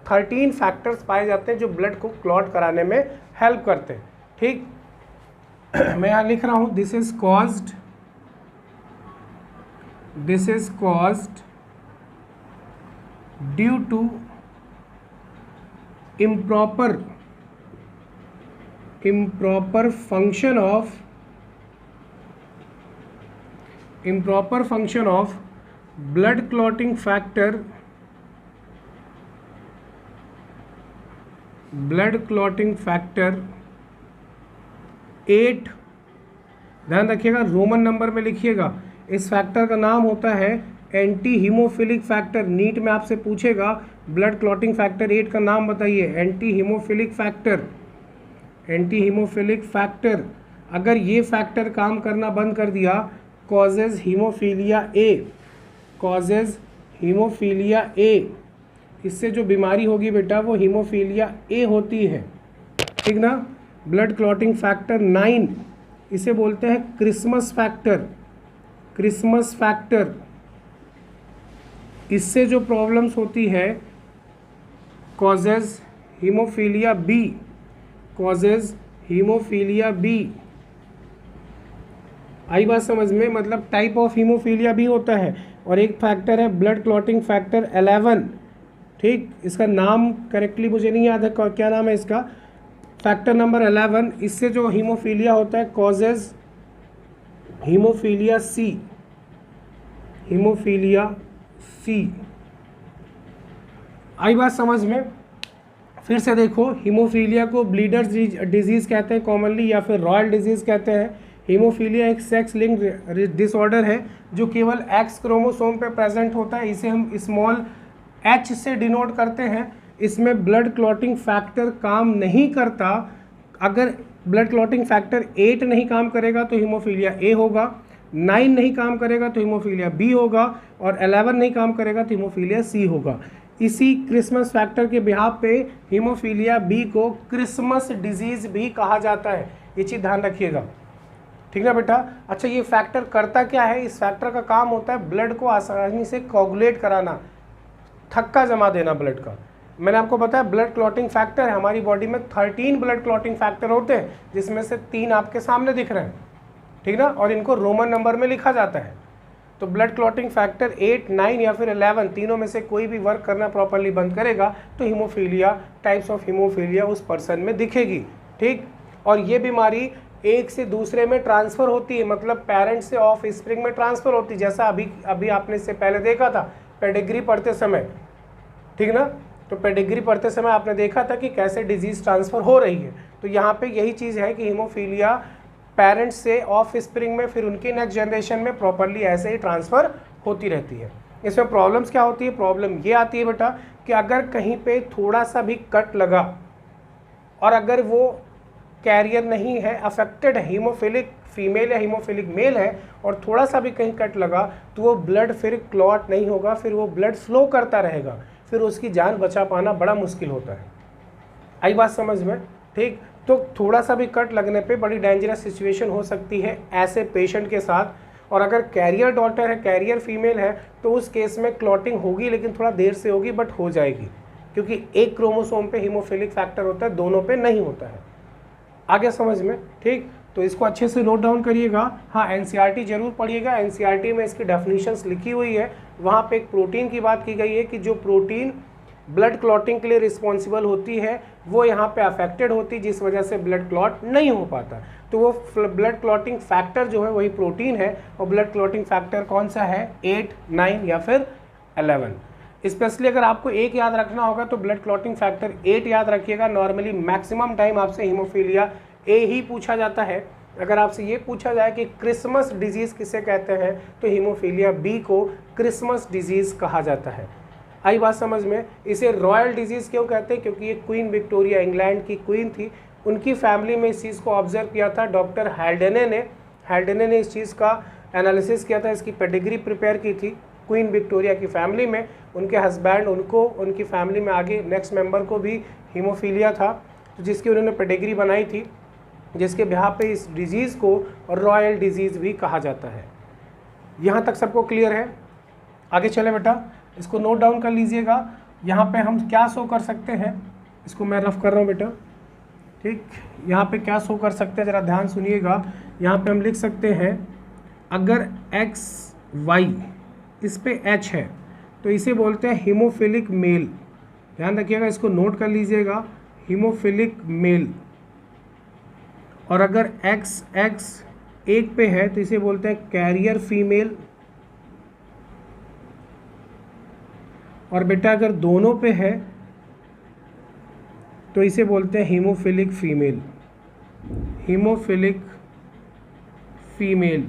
13 फैक्टर्स पाए जाते हैं जो ब्लड को क्लॉट कराने में हेल्प करते हैं, ठीक। मैं यहाँ लिख रहा हूँ, this is caused due to improper function of improper function of blood clotting factor 8, ध्यान रखिएगा रोमन नंबर में लिखिएगा। इस फैक्टर का नाम होता है एंटी हीमोफिलिक फैक्टर। नीट में आपसे पूछेगा ब्लड क्लॉटिंग फैक्टर 8 का नाम बताइए। Anti haemophilic factor, anti haemophilic factor. अगर ये फैक्टर काम करना बंद कर दिया, causes haemophilia A, causes haemophilia A, इससे जो बीमारी होगी बेटा वो हीमोफीलिया ए होती है, ठीक ना। ब्लड क्लॉटिंग फैक्टर 9, इसे बोलते हैं क्रिसमस फैक्टर, क्रिसमस फैक्टर। इससे जो प्रॉब्लम्स होती है causes haemophilia B, causes haemophilia B. आई बात समझ में, मतलब टाइप ऑफ हीमोफीलिया भी होता है। और एक फैक्टर है ब्लड क्लॉटिंग फैक्टर 11, ठीक। इसका नाम करेक्टली मुझे नहीं याद है, क्या नाम है इसका, फैक्टर नंबर 11। इससे जो हीमोफीलिया होता है कॉजेज हीमोफीलिया सी, हीमोफीलिया सी। आई बात समझ में। फिर से देखो, हीमोफीलिया को ब्लीडर्स डिजीज़ कहते हैं कॉमनली, या फिर रॉयल डिजीज़ कहते हैं। हीमोफीलिया एक सेक्स लिंक डिसऑर्डर है जो केवल एक्स क्रोमोसोम पे प्रेजेंट होता है। इसे हम स्मॉल एच से डिनोट करते हैं। इसमें ब्लड क्लॉटिंग फैक्टर काम नहीं करता। अगर ब्लड क्लॉटिंग फैक्टर 8 नहीं काम करेगा तो हीमोफीलिया ए होगा, 9 नहीं काम करेगा तो हीमोफीलिया बी होगा, और 11 नहीं काम करेगा तो हीमोफीलिया सी होगा। इसी क्रिसमस फैक्टर के बिहाफ पे हीमोफीलिया बी को क्रिसमस डिजीज़ भी कहा जाता है। ये चीज़ ध्यान रखिएगा, ठीक ना बेटा। अच्छा, ये फैक्टर करता क्या है? इस फैक्टर का काम होता है ब्लड को आसानी से कोगुलेट कराना, थक्का जमा देना ब्लड का। मैंने आपको बताया ब्लड क्लॉटिंग फैक्टर है, हमारी बॉडी में 13 ब्लड क्लॉटिंग फैक्टर होते हैं, जिसमें से 3 आपके सामने दिख रहे हैं, ठीक ना, और इनको रोमन नंबर में लिखा जाता है। तो ब्लड क्लॉटिंग फैक्टर 8, 9 या फिर 11, तीनों में से कोई भी वर्क करना प्रॉपरली बंद करेगा तो हीमोफीलिया, टाइप्स ऑफ हीमोफीलिया उस पर्सन में दिखेगी, ठीक। और ये बीमारी एक से दूसरे में ट्रांसफ़र होती है, मतलब पेरेंट से ऑफ स्प्रिंग में ट्रांसफ़र होती है। जैसा अभी आपने इससे पहले देखा था पेडिग्री पढ़ते समय, ठीक ना। तो पेडिग्री पढ़ते समय आपने देखा था कि कैसे डिजीज़ ट्रांसफ़र हो रही है। तो यहाँ पे यही चीज़ है कि हीमोफीलिया पेरेंट्स से ऑफ स्प्रिंग में, फिर उनकी नेक्स्ट जनरेशन में प्रॉपरली ऐसे ही ट्रांसफ़र होती रहती है। इसमें प्रॉब्लम्स क्या होती है? प्रॉब्लम ये आती है बेटा कि अगर कहीं पे थोड़ा सा भी कट लगा और अगर वो कैरियर नहीं है, अफेक्टेड है, हीमोफिलिक फीमेल या हीमोफिलिक मेल है, और थोड़ा सा भी कहीं कट लगा तो वो ब्लड फिर क्लॉट नहीं होगा, फिर वो ब्लड फ्लो करता रहेगा, फिर उसकी जान बचा पाना बड़ा मुश्किल होता है। आई बात समझ में, ठीक। तो थोड़ा सा भी कट लगने पे बड़ी डेंजरस सिचुएशन हो सकती है ऐसे पेशेंट के साथ। और अगर कैरियर डॉटर है, कैरियर फीमेल है, तो उस केस में क्लॉटिंग होगी, लेकिन थोड़ा देर से होगी, बट हो जाएगी, क्योंकि एक क्रोमोसोम पे हीमोफिलिक फैक्टर होता है, दोनों पे नहीं होता है। आगे समझ में, ठीक। तो इसको अच्छे से नोट डाउन करिएगा। हाँ, एनसीईआरटी जरूर पढ़िएगा। एनसीईआरटी में इसकी डेफिनेशंस लिखी हुई है, वहाँ पे एक प्रोटीन की बात की गई है कि जो प्रोटीन ब्लड क्लॉटिंग के लिए रिस्पॉन्सिबल होती है वो यहाँ पे अफेक्टेड होती, जिस वजह से ब्लड क्लॉट नहीं हो पाता। तो वो ब्लड क्लॉटिंग फैक्टर जो है वही प्रोटीन है, और ब्लड क्लॉटिंग फैक्टर कौन सा है? 8, 9 या फिर 11। स्पेशली अगर आपको एक याद रखना होगा तो ब्लड क्लॉटिंग फैक्टर 8 याद रखिएगा। नॉर्मली मैक्सिमम टाइम आपसे हीमोफीलिया ए ही पूछा जाता है। अगर आपसे ये पूछा जाए कि क्रिसमस डिजीज़ किसे कहते हैं, तो हीमोफीलिया बी को क्रिसमस डिजीज़ कहा जाता है। आई बात समझ में। इसे रॉयल डिजीज़ क्यों कहते हैं? क्योंकि ये क्वीन विक्टोरिया, इंग्लैंड की क्वीन थी, उनकी फैमिली में इस चीज़ को ऑब्जर्व किया था डॉक्टर हेल्डेने ने इस चीज़ का एनालिसिस किया था, इसकी पेडिग्री प्रिपेयर की थी क्वीन विक्टोरिया की फैमिली में। उनके हस्बैंड, उनको, उनकी फैमिली में आगे नेक्स्ट मेंबर को भी हीमोफीलिया था, तो जिसकी उन्होंने पेडिग्री बनाई थी, जिसके बिहार पे इस डिजीज़ को रॉयल डिजीज़ भी कहा जाता है। यहाँ तक सबको क्लियर है? आगे चले बेटा, इसको नोट डाउन कर लीजिएगा। यहाँ पे हम क्या शो कर सकते हैं, इसको मैं रफ कर रहा हूँ बेटा, ठीक। यहाँ पे क्या शो कर सकते हैं, ज़रा ध्यान सुनिएगा। यहाँ पे हम लिख सकते हैं अगर एक्स वाई इस पे एच है तो इसे बोलते हैं हीमोफिलिक मेल। ध्यान रखिएगा, इसको नोट कर लीजिएगा, हीमोफिलिक मेल। और अगर एक्स एक्स एक पे है तो इसे बोलते हैं कैरियर फीमेल, और बेटा अगर दोनों पे है तो इसे बोलते हैं हीमोफिलिक फीमेल, हीमोफिलिक फीमेल।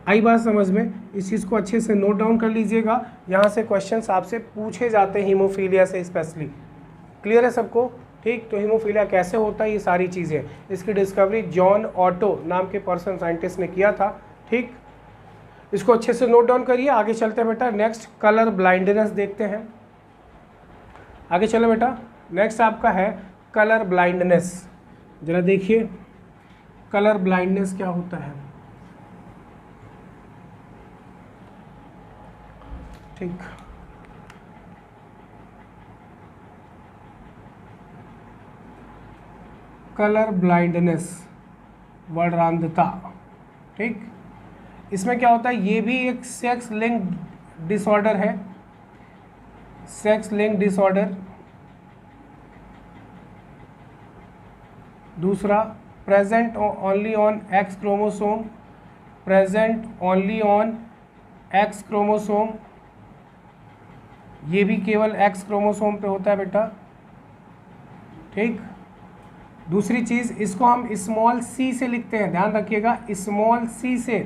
आई बात समझ में? इस चीज़ को अच्छे से नोट डाउन कर लीजिएगा, यहाँ से क्वेश्चंस आपसे पूछे जाते हैं हीमोफीलिया से स्पेशली। क्लियर है सबको? ठीक, तो हीमोफीलिया कैसे होता है, ये सारी चीज़ें, इसकी डिस्कवरी जॉन ऑटो नाम के पर्सन साइंटिस्ट ने किया था। ठीक, इसको अच्छे से नोट डाउन करिए। आगे चलते हैं बेटा, नेक्स्ट कलर ब्लाइंडनेस देखते हैं। आगे चलो बेटा, नेक्स्ट आपका है कलर ब्लाइंडनेस। जरा देखिए कलर ब्लाइंडनेस क्या होता है। ठीक, कलर ब्लाइंडनेस, वर्णांधता। ठीक, इसमें क्या होता है, ये भी एक सेक्स लिंक्ड डिसऑर्डर है, सेक्स लिंक्ड डिसऑर्डर। दूसरा, present only on x chromosome, present only on x chromosome, ये भी केवल एक्स क्रोमोसोम पे होता है बेटा। ठीक, दूसरी चीज़, इसको हम स्मॉल सी से लिखते हैं, ध्यान रखिएगा, स्मॉल सी से।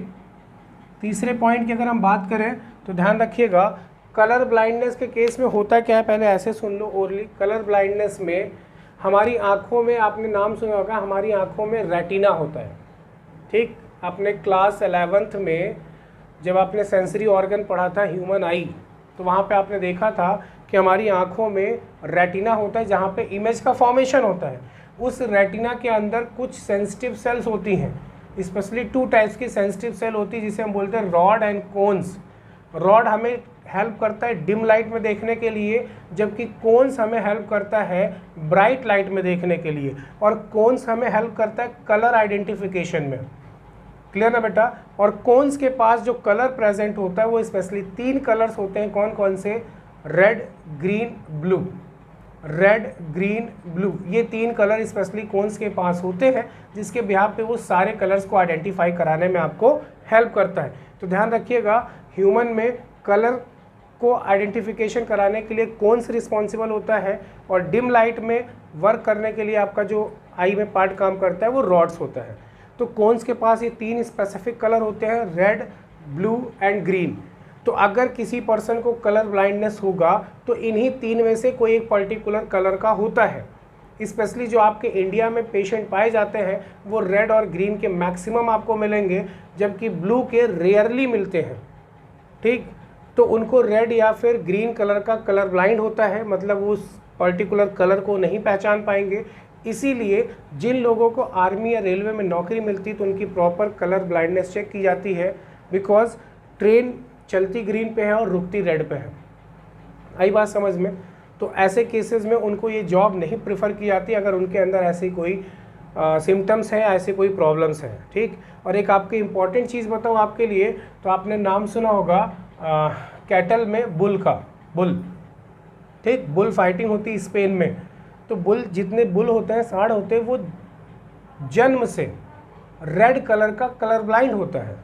तीसरे पॉइंट की अगर हम बात करें तो ध्यान रखिएगा, कलर ब्लाइंडनेस के केस में होता क्या है, पहले ऐसे सुन लो ओरली। कलर ब्लाइंडनेस में हमारी आँखों में, आपने नाम सुना होगा, हमारी आँखों में रेटिना होता है। ठीक, आपने क्लास 11th में जब आपने सेंसरी ऑर्गन पढ़ा था, ह्यूमन आई, तो वहाँ पे आपने देखा था कि हमारी आँखों में रेटिना होता है, जहाँ पे इमेज का फॉर्मेशन होता है। उस रेटिना के अंदर कुछ सेंसिटिव सेल्स होती हैं, स्पेशली 2 टाइप्स की सेंसिटिव सेल होती है, जिसे हम बोलते हैं रॉड एंड कोन्स। रॉड हमें हेल्प करता है डिम लाइट में देखने के लिए, जबकि कोन्स हमें हेल्प करता है ब्राइट लाइट में देखने के लिए, और कोन्स हमें हेल्प करता है कलर आइडेंटिफिकेशन में। क्लियर ना बेटा? और कोन्स के पास जो कलर प्रेजेंट होता है वो स्पेशली 3 कलर्स होते हैं। कौन कौन से? Red, green, blue. Red, green, blue, ये 3 कलर स्पेशली कोन्स के पास होते हैं, जिसके बिहाफ पे वो सारे कलर्स को आइडेंटिफाई कराने में आपको हेल्प करता है। तो ध्यान रखिएगा, ह्यूमन में कलर को आइडेंटिफिकेशन कराने के लिए कोन्स रिस्पॉन्सिबल होता है, और डिम लाइट में वर्क करने के लिए आपका जो आई में पार्ट काम करता है वो रॉड्स होता है। तो कोन्स के पास ये 3 स्पेसिफिक कलर होते हैं, रेड, ब्लू एंड ग्रीन। तो अगर किसी पर्सन को कलर ब्लाइंडनेस होगा तो इन्हीं 3 में से कोई एक पर्टिकुलर कलर का होता है। स्पेशली जो आपके इंडिया में पेशेंट पाए जाते हैं वो रेड और ग्रीन के मैक्सिमम आपको मिलेंगे, जबकि ब्लू के रेयरली मिलते हैं। ठीक, तो उनको रेड या फिर ग्रीन कलर का कलर ब्लाइंड होता है, मतलब उस पर्टिकुलर कलर को नहीं पहचान पाएंगे। इसीलिए जिन लोगों को आर्मी या रेलवे में नौकरी मिलती तो उनकी प्रॉपर कलर ब्लाइंडनेस चेक की जाती है, बिकॉज ट्रेन चलती ग्रीन पे है और रुकती रेड पे है। आई बात समझ में? तो ऐसे केसेस में उनको ये जॉब नहीं प्रेफर की जाती अगर उनके अंदर ऐसी कोई सिम्टम्स हैं, ऐसे कोई प्रॉब्लम्स हैं। ठीक, और एक आपकी इम्पॉर्टेंट चीज़ बताऊँ आपके लिए, तो आपने नाम सुना होगा कैटल में बुल का, बुल। ठीक, बुल फाइटिंग होती है स्पेन में। तो बुल, जितने बुल होते हैं, सांड होते हैं, वो जन्म से रेड कलर का कलर ब्लाइंड होता है।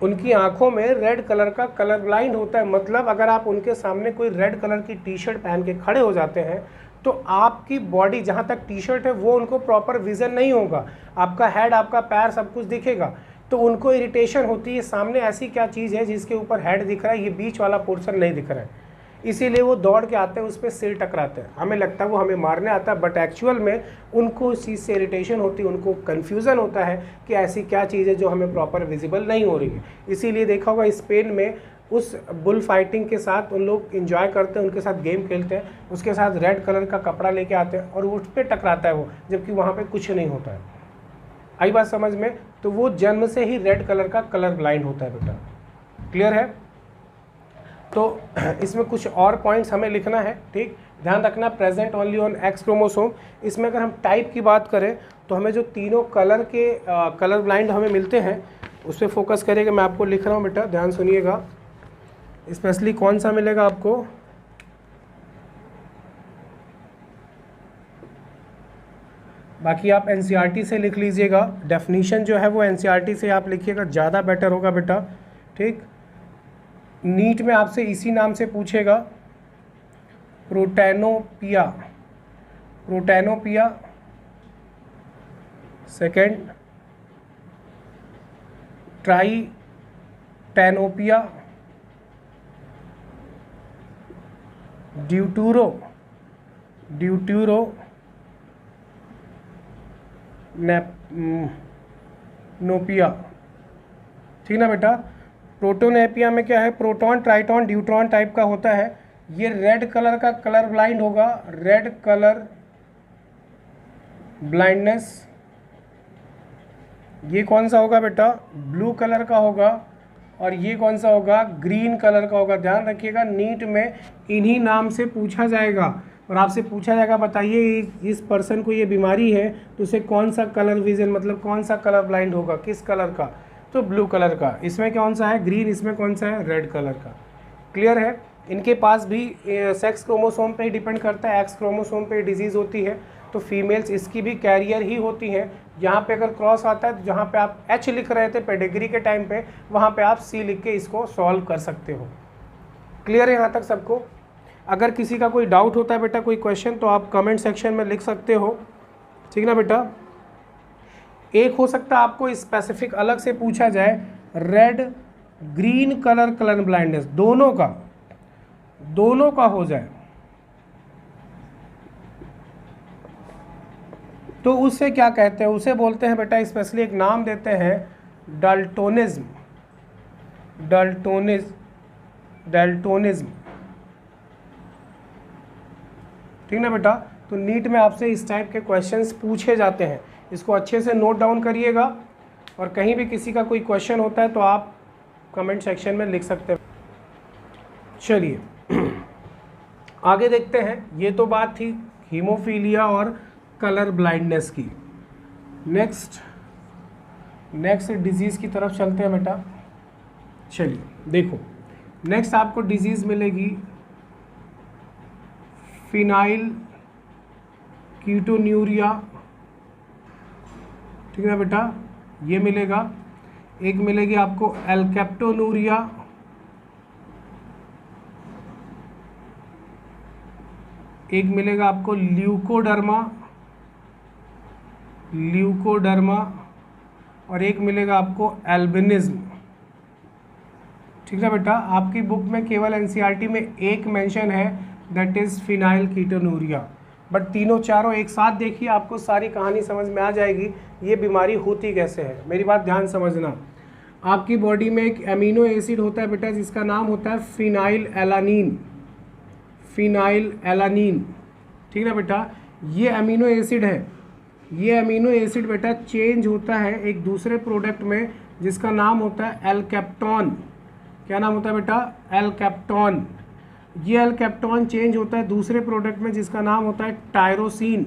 उनकी आंखों में रेड कलर का कलर ब्लाइंड होता है। मतलब अगर आप उनके सामने कोई रेड कलर की टी शर्ट पहन के खड़े हो जाते हैं तो आपकी बॉडी, जहाँ तक टी शर्ट है वो उनको प्रॉपर विजन नहीं होगा, आपका हेड, आपका पैर, सब कुछ दिखेगा। तो उनको इरिटेशन होती है, सामने ऐसी क्या चीज़ है जिसके ऊपर हेड दिख रहा है, ये बीच वाला पोर्शन नहीं दिख रहा है। इसीलिए वो दौड़ के आते हैं, उस पर सिर टकराते हैं। हमें लगता है वो हमें मारने आता है, बट एक्चुअल में उनको उस चीज़ से इरिटेशन होती है, उनको कन्फ्यूज़न होता है कि ऐसी क्या चीज़ है जो हमें प्रॉपर विजिबल नहीं हो रही है। इसीलिए देखा होगा स्पेन में उस बुल फाइटिंग के साथ उन लोग इंजॉय करते हैं, उनके साथ गेम खेलते हैं, उसके साथ रेड कलर का कपड़ा लेके आते हैं और उस पर टकराता है वो, जबकि वहाँ पर कुछ नहीं होता है। आई बात समझ में? तो वो जन्म से ही रेड कलर का कलर ब्लाइंड होता है बेटा। क्लियर है? तो इसमें कुछ और पॉइंट्स हमें लिखना है। ठीक, ध्यान रखना, present only on x chromosome. इसमें अगर हम टाइप की बात करें तो हमें जो तीनों कलर के कलर ब्लाइंड हमें मिलते हैं उस पर फोकस करेंगे। मैं आपको लिख रहा हूँ बेटा, ध्यान सुनिएगा। स्पेशली कौन सा मिलेगा आपको? बाकी आप एनसीईआरटी से लिख लीजिएगा, डेफिनीशन जो है वो एनसीईआरटी से आप लिखिएगा, ज़्यादा बेटर होगा बेटा। ठीक, नीट में आपसे इसी नाम से पूछेगा, प्रोटैनोपिया, प्रोटैनोपिया। सेकेंड, ट्राइटैनोपिया, ड्यूटूरो नोपिया। ठीक ना बेटा। प्रोटोनेपिया में क्या है, प्रोटॉन ट्राइटॉन ड्यूट्रॉन टाइप का होता है। ये रेड कलर का कलर ब्लाइंड होगा, रेड कलर ब्लाइंडनेस। ये कौन सा होगा बेटा, ब्लू कलर का होगा। और ये कौन सा होगा, ग्रीन कलर का होगा। ध्यान रखिएगा, नीट में इन्हीं नाम से पूछा जाएगा और आपसे पूछा जाएगा बताइए इस पर्सन को ये बीमारी है तो उसे कौन सा कलर विजन, मतलब कौन सा कलर ब्लाइंड होगा, किस कलर का, तो ब्लू कलर का। इसमें कौन सा है, ग्रीन, इसमें कौन सा है, रेड कलर का। क्लियर है। इनके पास भी सेक्स क्रोमोसोम पे ही डिपेंड करता है, एक्स क्रोमोसोम पे डिजीज़ होती है, तो फीमेल्स इसकी भी कैरियर ही होती हैं। यहाँ पे अगर क्रॉस आता है तो जहाँ पे आप एच लिख रहे थे पेडिग्री के टाइम पे, वहाँ पे आप सी लिख के इसको सॉल्व कर सकते हो। क्लियर है यहाँ तक सबको। अगर किसी का कोई डाउट होता है बेटा, कोई क्वेश्चन, तो आप कमेंट सेक्शन में लिख सकते हो। ठीक ना बेटा। एक हो सकता है आपको स्पेसिफिक अलग से पूछा जाए, रेड ग्रीन कलर ब्लाइंडनेस, दोनों का हो जाए तो उससे क्या कहते हैं, उसे बोलते हैं बेटा, स्पेशली एक नाम देते हैं डाल्टोनिज्म। ठीक ना बेटा। तो नीट में आपसे इस टाइप के क्वेश्चंस पूछे जाते हैं, इसको अच्छे से नोट डाउन करिएगा। और कहीं भी किसी का कोई क्वेश्चन होता है तो आप कमेंट सेक्शन में लिख सकते हैं। चलिए आगे देखते हैं। ये तो बात थी हीमोफीलिया और कलर ब्लाइंडनेस की। नेक्स्ट डिजीज़ की तरफ चलते हैं बेटा। चलिए देखो, नेक्स्ट आपको डिजीज़ मिलेगी फिनाइल कीटोन्यूरिया। ठीक है बेटा, ये मिलेगा। एक मिलेगी आपको एल्केप्टोनूरिया, एक मिलेगा आपको ल्यूकोडर्मा, और एक मिलेगा आपको एल्बिनिज्म। ठीक है बेटा। आपकी बुक में केवल एनसीईआरटी में एक मेंशन है, that is phenyl ketonuria. But तीनों चारों एक साथ देखिए, आपको सारी कहानी समझ में आ जाएगी ये बीमारी होती कैसे है। मेरी बात ध्यान समझना। आपकी बॉडी में एक अमीनो एसिड होता है बेटा जिसका नाम होता है फिनाइल एलानीन। ठीक है बेटा। ये अमीनो एसिड है, ये अमीनो एसिड बेटा चेंज होता है एक दूसरे प्रोडक्ट में जिसका नाम होता है एल्केप्टॉन। क्या नाम होता है बेटा, एल्केप्टॉन। ये एल्केप्टॉन चेंज होता है दूसरे प्रोडक्ट में जिसका नाम होता है टायरोसिन।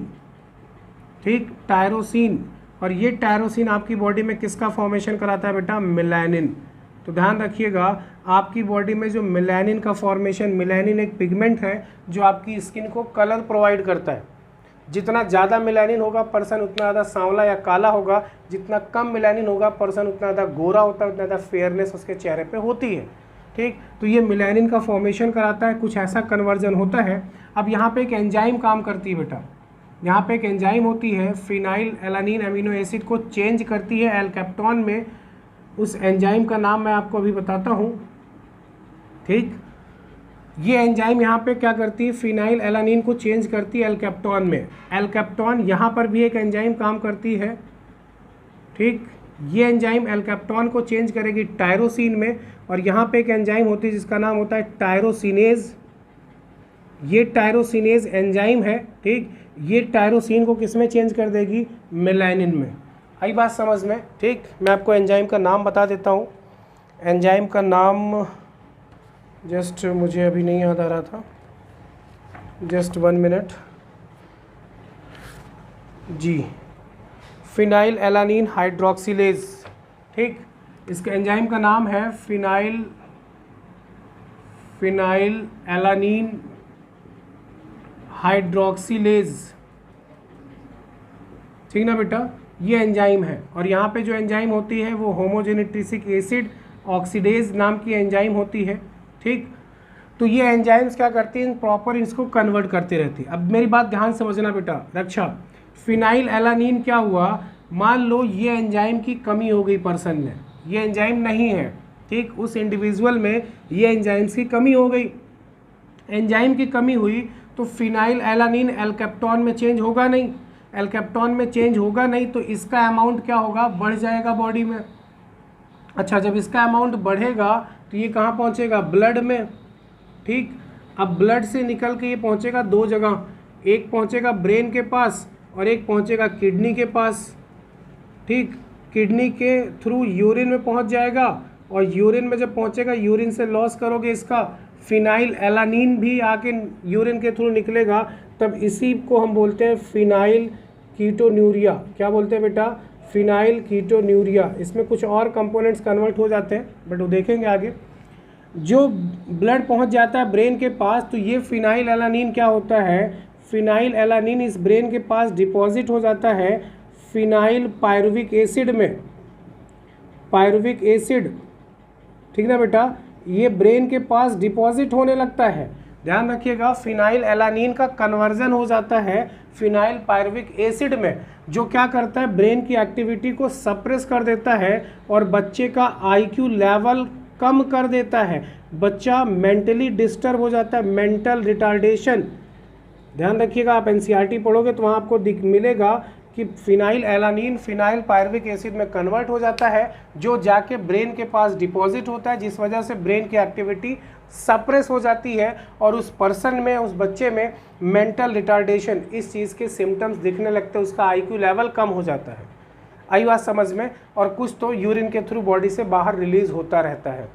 ठीक, टायरोसिन। और ये टायरोसिन आपकी बॉडी में किसका फॉर्मेशन कराता है बेटा, मेलानिन। तो ध्यान रखिएगा, आपकी बॉडी में जो मेलानिन का फॉर्मेशन, मेलानिन एक पिगमेंट है जो आपकी स्किन को कलर प्रोवाइड करता है। जितना ज़्यादा मेलानिन होगा पर्सन उतना ज़्यादा सांवला या काला होगा, जितना कम मेलानिन होगा पर्सन उतना ज़्यादा गोरा होता है, उतना ज़्यादा फेयरनेस उसके चेहरे पे होती है। ठीक, तो ये मेलानिन का फॉर्मेशन कराता है, कुछ ऐसा कन्वर्जन होता है। अब यहाँ पे एक एंजाइम काम करती है बेटा, यहाँ पे एक एंजाइम होती है फिनाइल एलानीन अमीनो एसिड को चेंज करती है एल्केप्टॉन में। उस एंजाइम का नाम मैं आपको अभी बताता हूँ। ठीक, ये एंजाइम यहाँ पे क्या करती है, फिनाइल एलानीन को चेंज करती है एल्केप्टॉन में। एल्केप्टॉन यहाँ पर भी एक एंजाइम काम करती है। ठीक, ये एंजाइम एल्केप्टॉन को चेंज करेगी टायरोसिन में, और यहाँ पे एक एंजाइम होती है जिसका नाम होता है टायरोसिनेज। ये टायरोसिनेज एंजाइम है। ठीक, ये टायरोसिन को किस में चेंज कर देगी, मेलानिन में। आई बात समझ में। ठीक, मैं आपको एंजाइम का नाम बता देता हूँ। एंजाइम का नाम जस्ट मुझे अभी नहीं याद आ रहा था, जस्ट 1 मिनट जी, फिनाइल एलानीन हाइड्रोक्सिलेज। ठीक, इसके एंजाइम का नाम है फिनाइल एलानीन हाइड्रोक्सिलेज। ठीक ना बेटा, ये एंजाइम है। और यहाँ पे जो एंजाइम होती है वो होमोजेनेटिसिक एसिड ऑक्सीडेज नाम की एंजाइम होती है। ठीक, तो ये एंजाइम्स क्या करती हैं, प्रॉपर इसको कन्वर्ट करती रहती है। अब मेरी बात ध्यान समझना बेटा रक्षा, फिनाइल एलानीन क्या हुआ, मान लो ये एंजाइम की कमी हो गई पर्सन में, ये एंजाइम नहीं है, ठीक, उस इंडिविजुअल में ये एंजाइम्स की कमी हो गई, एंजाइम की कमी हुई तो फिनाइल एलानीन एल्केप्टॉन में चेंज होगा नहीं, एल्केप्टॉन में चेंज होगा नहीं तो इसका अमाउंट क्या होगा, बढ़ जाएगा बॉडी में। अच्छा, जब इसका अमाउंट बढ़ेगा तो ये कहाँ पहुँचेगा, ब्लड में। ठीक, अब ब्लड से निकल के ये पहुँचेगा दो जगह, एक पहुँचेगा ब्रेन के पास और एक पहुँचेगा किडनी के पास। ठीक, किडनी के थ्रू यूरिन में पहुँच जाएगा और यूरिन में जब पहुँचेगा, यूरिन से लॉस करोगे इसका, फिनाइल एलानीन भी आके यूरिन के थ्रू निकलेगा, तब इसी को हम बोलते हैं फिनाइल कीटोन्यूरिया। क्या बोलते हैं बेटा, फिनाइल कीटोन्यूरिया। इसमें कुछ और कंपोनेंट्स कन्वर्ट हो जाते हैं बट वो देखेंगे आगे। जो ब्लड पहुंच जाता है ब्रेन के पास तो ये फिनाइल एलानीन क्या होता है, फिनाइल एलानीन इस ब्रेन के पास डिपॉजिट हो जाता है फिनाइल पायरुविक एसिड में, पायरुविक एसिड। ठीक ना बेटा, ये ब्रेन के पास डिपॉजिट होने लगता है। ध्यान रखिएगा, फिनाइल एलानीन का कन्वर्जन हो जाता है फिनाइल पायरुविक एसिड में, जो क्या करता है, ब्रेन की एक्टिविटी को सप्रेस कर देता है और बच्चे का आईक्यू लेवल कम कर देता है, बच्चा मेंटली डिस्टर्ब हो जाता है, मेंटल रिटार्डेशन। ध्यान रखिएगा, आप एनसीईआरटी पढ़ोगे तो वहाँ आपको मिलेगा कि phenyl alanine phenyl pyruvic acid में कन्वर्ट हो जाता है, जो जाके ब्रेन के पास डिपॉजिट होता है, जिस वजह से ब्रेन की एक्टिविटी सप्रेस हो जाती है और उस पर्सन में, उस बच्चे में मेंटल रिटार्डेशन, इस चीज़ के सिम्टम्स दिखने लगते हैं, उसका आईक्यू लेवल कम हो जाता है। आई बात समझ में, और कुछ तो यूरिन के थ्रू बॉडी से बाहर रिलीज होता रहता है।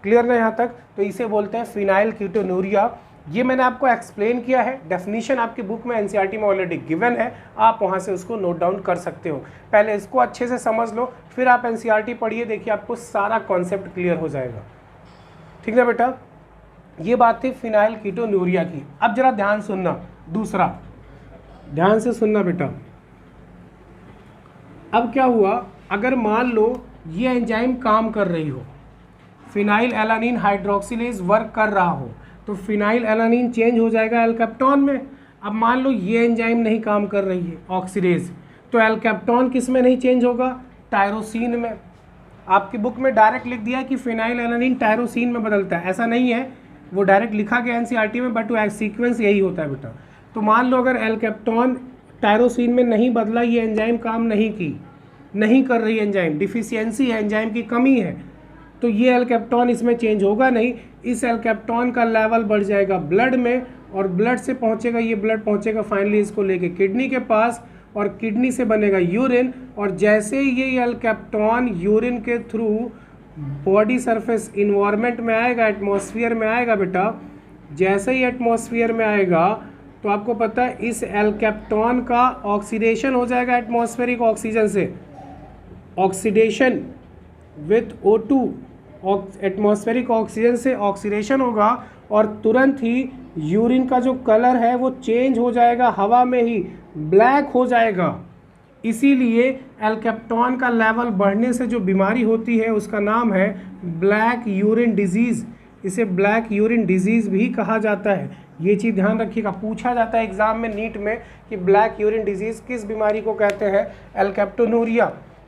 क्लियर ना यहाँ तक, तो इसे बोलते हैं फिनाइल कीटोन्यूरिया। ये मैंने आपको एक्सप्लेन किया है, डेफिनेशन आपकी बुक में एनसीईआरटी में ऑलरेडी गिवन है, आप वहाँ से उसको नोट डाउन कर सकते हो। पहले इसको अच्छे से समझ लो, फिर आप एनसीईआरटी पढ़िए, देखिए आपको सारा कॉन्सेप्ट क्लियर हो जाएगा। ठीक ना बेटा, ये बात थी फिनाइल कीटोन्यूरिया की। अब जरा ध्यान सुनना, दूसरा ध्यान से सुनना बेटा। अब क्या हुआ, अगर मान लो ये एंजाइम काम कर रही हो, फिनाइल एलानीन हाइड्रोक्सिलेज वर्क कर रहा हो, तो फिनाइल एलानीन चेंज हो जाएगा एल्केप्टॉन में। अब मान लो ये एंजाइम नहीं काम कर रही है ऑक्सीडेज, तो एल्केप्टॉन किस में नहीं चेंज होगा, टायरोसिन में। आपकी बुक में डायरेक्ट लिख दिया कि फिनाइल एलानीन टायरोसिन में बदलता है, ऐसा नहीं है, वो डायरेक्ट लिखा गया एनसीईआरटी में, बट वो सीक्वेंस यही होता है बेटा। तो मान लो अगर एल्केप्टॉन टायरोसिन में नहीं बदला, ये एंजाइम काम नहीं कर रही एंजाइम, डिफिशियंसी है, एंजाइम की कमी है, तो ये एल्केप्टॉन इसमें चेंज होगा नहीं। इस एल्केप्टॉन का लेवल बढ़ जाएगा ब्लड में और ब्लड से पहुंचेगा, ये ब्लड पहुंचेगा फाइनली इसको लेके किडनी के पास और किडनी से बनेगा यूरिन, और जैसे ये एल्केप्टॉन यूरिन के थ्रू बॉडी सरफेस इन्वायरमेंट में आएगा, एटमॉस्फेयर में आएगा बेटा, जैसे ही एटमॉस्फेयर में आएगा तो आपको पता है इस एल्केप्टॉन का ऑक्सीडेशन हो जाएगा एटमॉस्फेरिक ऑक्सीजन से, oxidation with O2, atmospheric oxygen से ऑक्सीडेशन होगा और तुरंत ही यूरिन का जो कलर है वो चेंज हो जाएगा, हवा में ही ब्लैक हो जाएगा। इसीलिए एल्केप्टॉन का लेवल बढ़ने से जो बीमारी होती है उसका नाम है ब्लैक यूरिन डिजीज़। इसे ब्लैक यूरिन डिजीज़ भी कहा जाता है। ये चीज़ ध्यान रखिएगा, पूछा जाता है एग्जाम में नीट में कि ब्लैक यूरिन डिजीज़ किस बीमारी को कहते हैं, एल्केप्टोनूरिया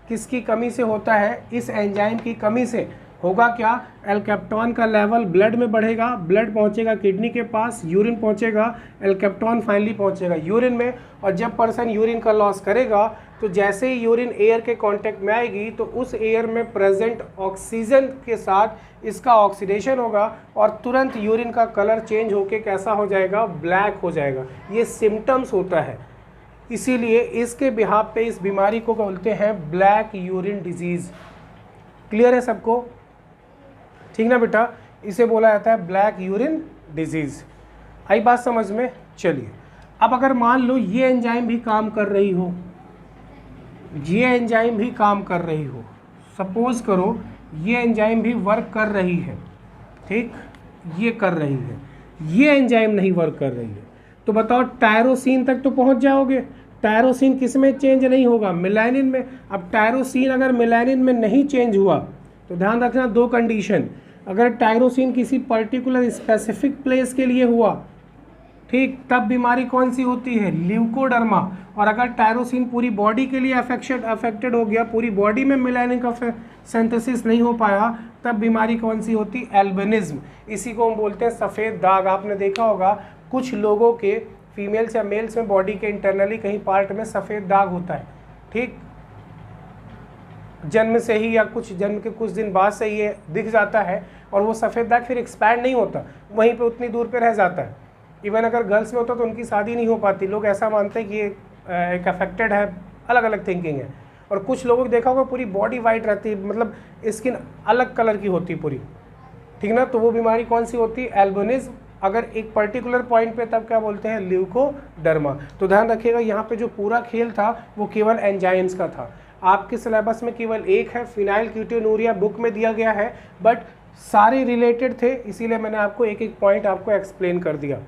किसकी कमी से होता है, इस एंजाइम की कमी से। होगा क्या, एल्केप्टॉन का लेवल ब्लड में बढ़ेगा, ब्लड पहुंचेगा किडनी के पास, यूरिन पहुंचेगा, एल्केप्टॉन फाइनली पहुंचेगा यूरिन में, और जब पर्सन यूरिन का लॉस करेगा तो जैसे ही यूरिन एयर के कांटेक्ट में आएगी तो उस एयर में प्रेजेंट ऑक्सीजन के साथ इसका ऑक्सीडेशन होगा और तुरंत यूरिन का कलर चेंज होके कैसा हो जाएगा, ब्लैक हो जाएगा। ये सिम्टम्स होता है, इसीलिए इसके बिहाफ पे इस बीमारी को बोलते हैं ब्लैक यूरिन डिजीज़। क्लियर है सबको, ठीक ना बेटा, इसे बोला जाता है ब्लैक यूरिन डिजीज़। आई बात समझ में। चलिए अब अगर मान लो ये एंजाइम भी काम कर रही हो, ये एंजाइम भी काम कर रही हो, सपोज करो ये एंजाइम भी वर्क कर रही है, ठीक, ये कर रही है, ये एंजाइम नहीं वर्क कर रही है, तो बताओ टायरोसिन तक तो पहुंच जाओगे, टायरोसिन किस में चेंज नहीं होगा? मेलानिन में। अब टायरोसिन अगर मेलानिन में नहीं चेंज हुआ तो ध्यान रखना दो कंडीशन, अगर टायरोसिन किसी पर्टिकुलर स्पेसिफिक प्लेस के लिए हुआ, ठीक, तब बीमारी कौन सी होती है? ल्यूकोडर्मा। और अगर टायरोसिन पूरी बॉडी के लिए अफेक्टेड हो गया, पूरी बॉडी में मेलानिन का सिंथेसिस नहीं हो पाया, तब बीमारी कौन सी होती? एल्बिनिज्म। इसी को हम बोलते हैं सफ़ेद दाग। आपने देखा होगा कुछ लोगों के, फीमेल्स या मेल्स में बॉडी के इंटरनली कहीं पार्ट में सफ़ेद दाग होता है, ठीक, जन्म से ही या कुछ जन्म के कुछ दिन बाद से ये दिख जाता है, और वो सफ़ेद दाग फिर एक्सपैंड नहीं होता, वहीं पे उतनी दूर पे रह जाता है। इवन अगर गर्ल्स में होता तो उनकी शादी नहीं हो पाती। लोग ऐसा मानते हैं कि ये एक अफेक्टेड है, अलग अलग थिंकिंग है। और कुछ लोगों को देखा होगा पूरी बॉडी वाइट रहती है, मतलब स्किन अलग कलर की होती है पूरी, ठीक ना, तो वो बीमारी कौन सी होती है? एल्बिनिज्म। अगर एक पर्टिकुलर पॉइंट पे तब क्या बोलते हैं? ल्यूकोडर्मा। तो ध्यान रखिएगा यहाँ पे जो पूरा खेल था वो केवल एंजाइम्स का था। आपके सिलेबस में केवल एक है, फिनाइलकीटोनुरिया बुक में दिया गया है, बट सारे रिलेटेड थे, इसीलिए मैंने आपको एक एक पॉइंट आपको एक्सप्लेन कर दिया,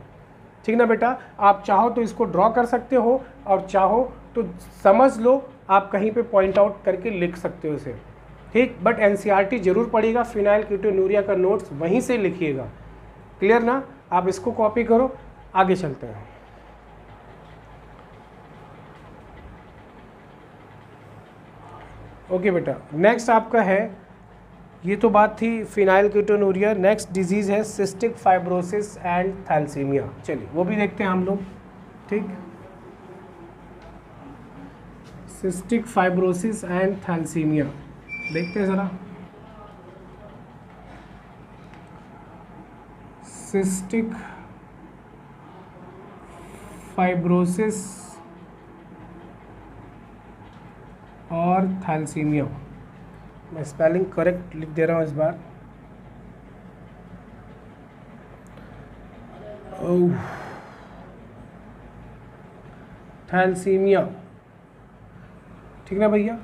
ठीक ना बेटा। आप चाहो तो इसको ड्रॉ कर सकते हो और चाहो तो समझ लो, आप कहीं पे पॉइंट आउट करके लिख सकते हो इसे, ठीक, बट एनसीईआरटी जरूर पढ़िएगा, फिनाइलकीटोनुरिया का नोट्स वहीं से लिखिएगा, क्लियर ना। आप इसको कॉपी करो, आगे चलते हैं। ओके बेटा, नेक्स्ट आपका है, ये तो बात थी फिनाइलकीटोनुरिया, नेक्स्ट डिजीज़ है सिस्टिक फाइब्रोसिस एंड थैलेसीमिया। चलिए वो भी देखते हैं हम लोग, ठीक, सिस्टिक फाइब्रोसिस एंड थैलेसीमिया देखते हैं ज़रा। सिस्टिक फाइब्रोसिस और थैलेसीमिया, मैं स्पेलिंग करेक्ट लिख दे रहा हूँ इस बार। थैलेसीमिया, ठीक ना भैया।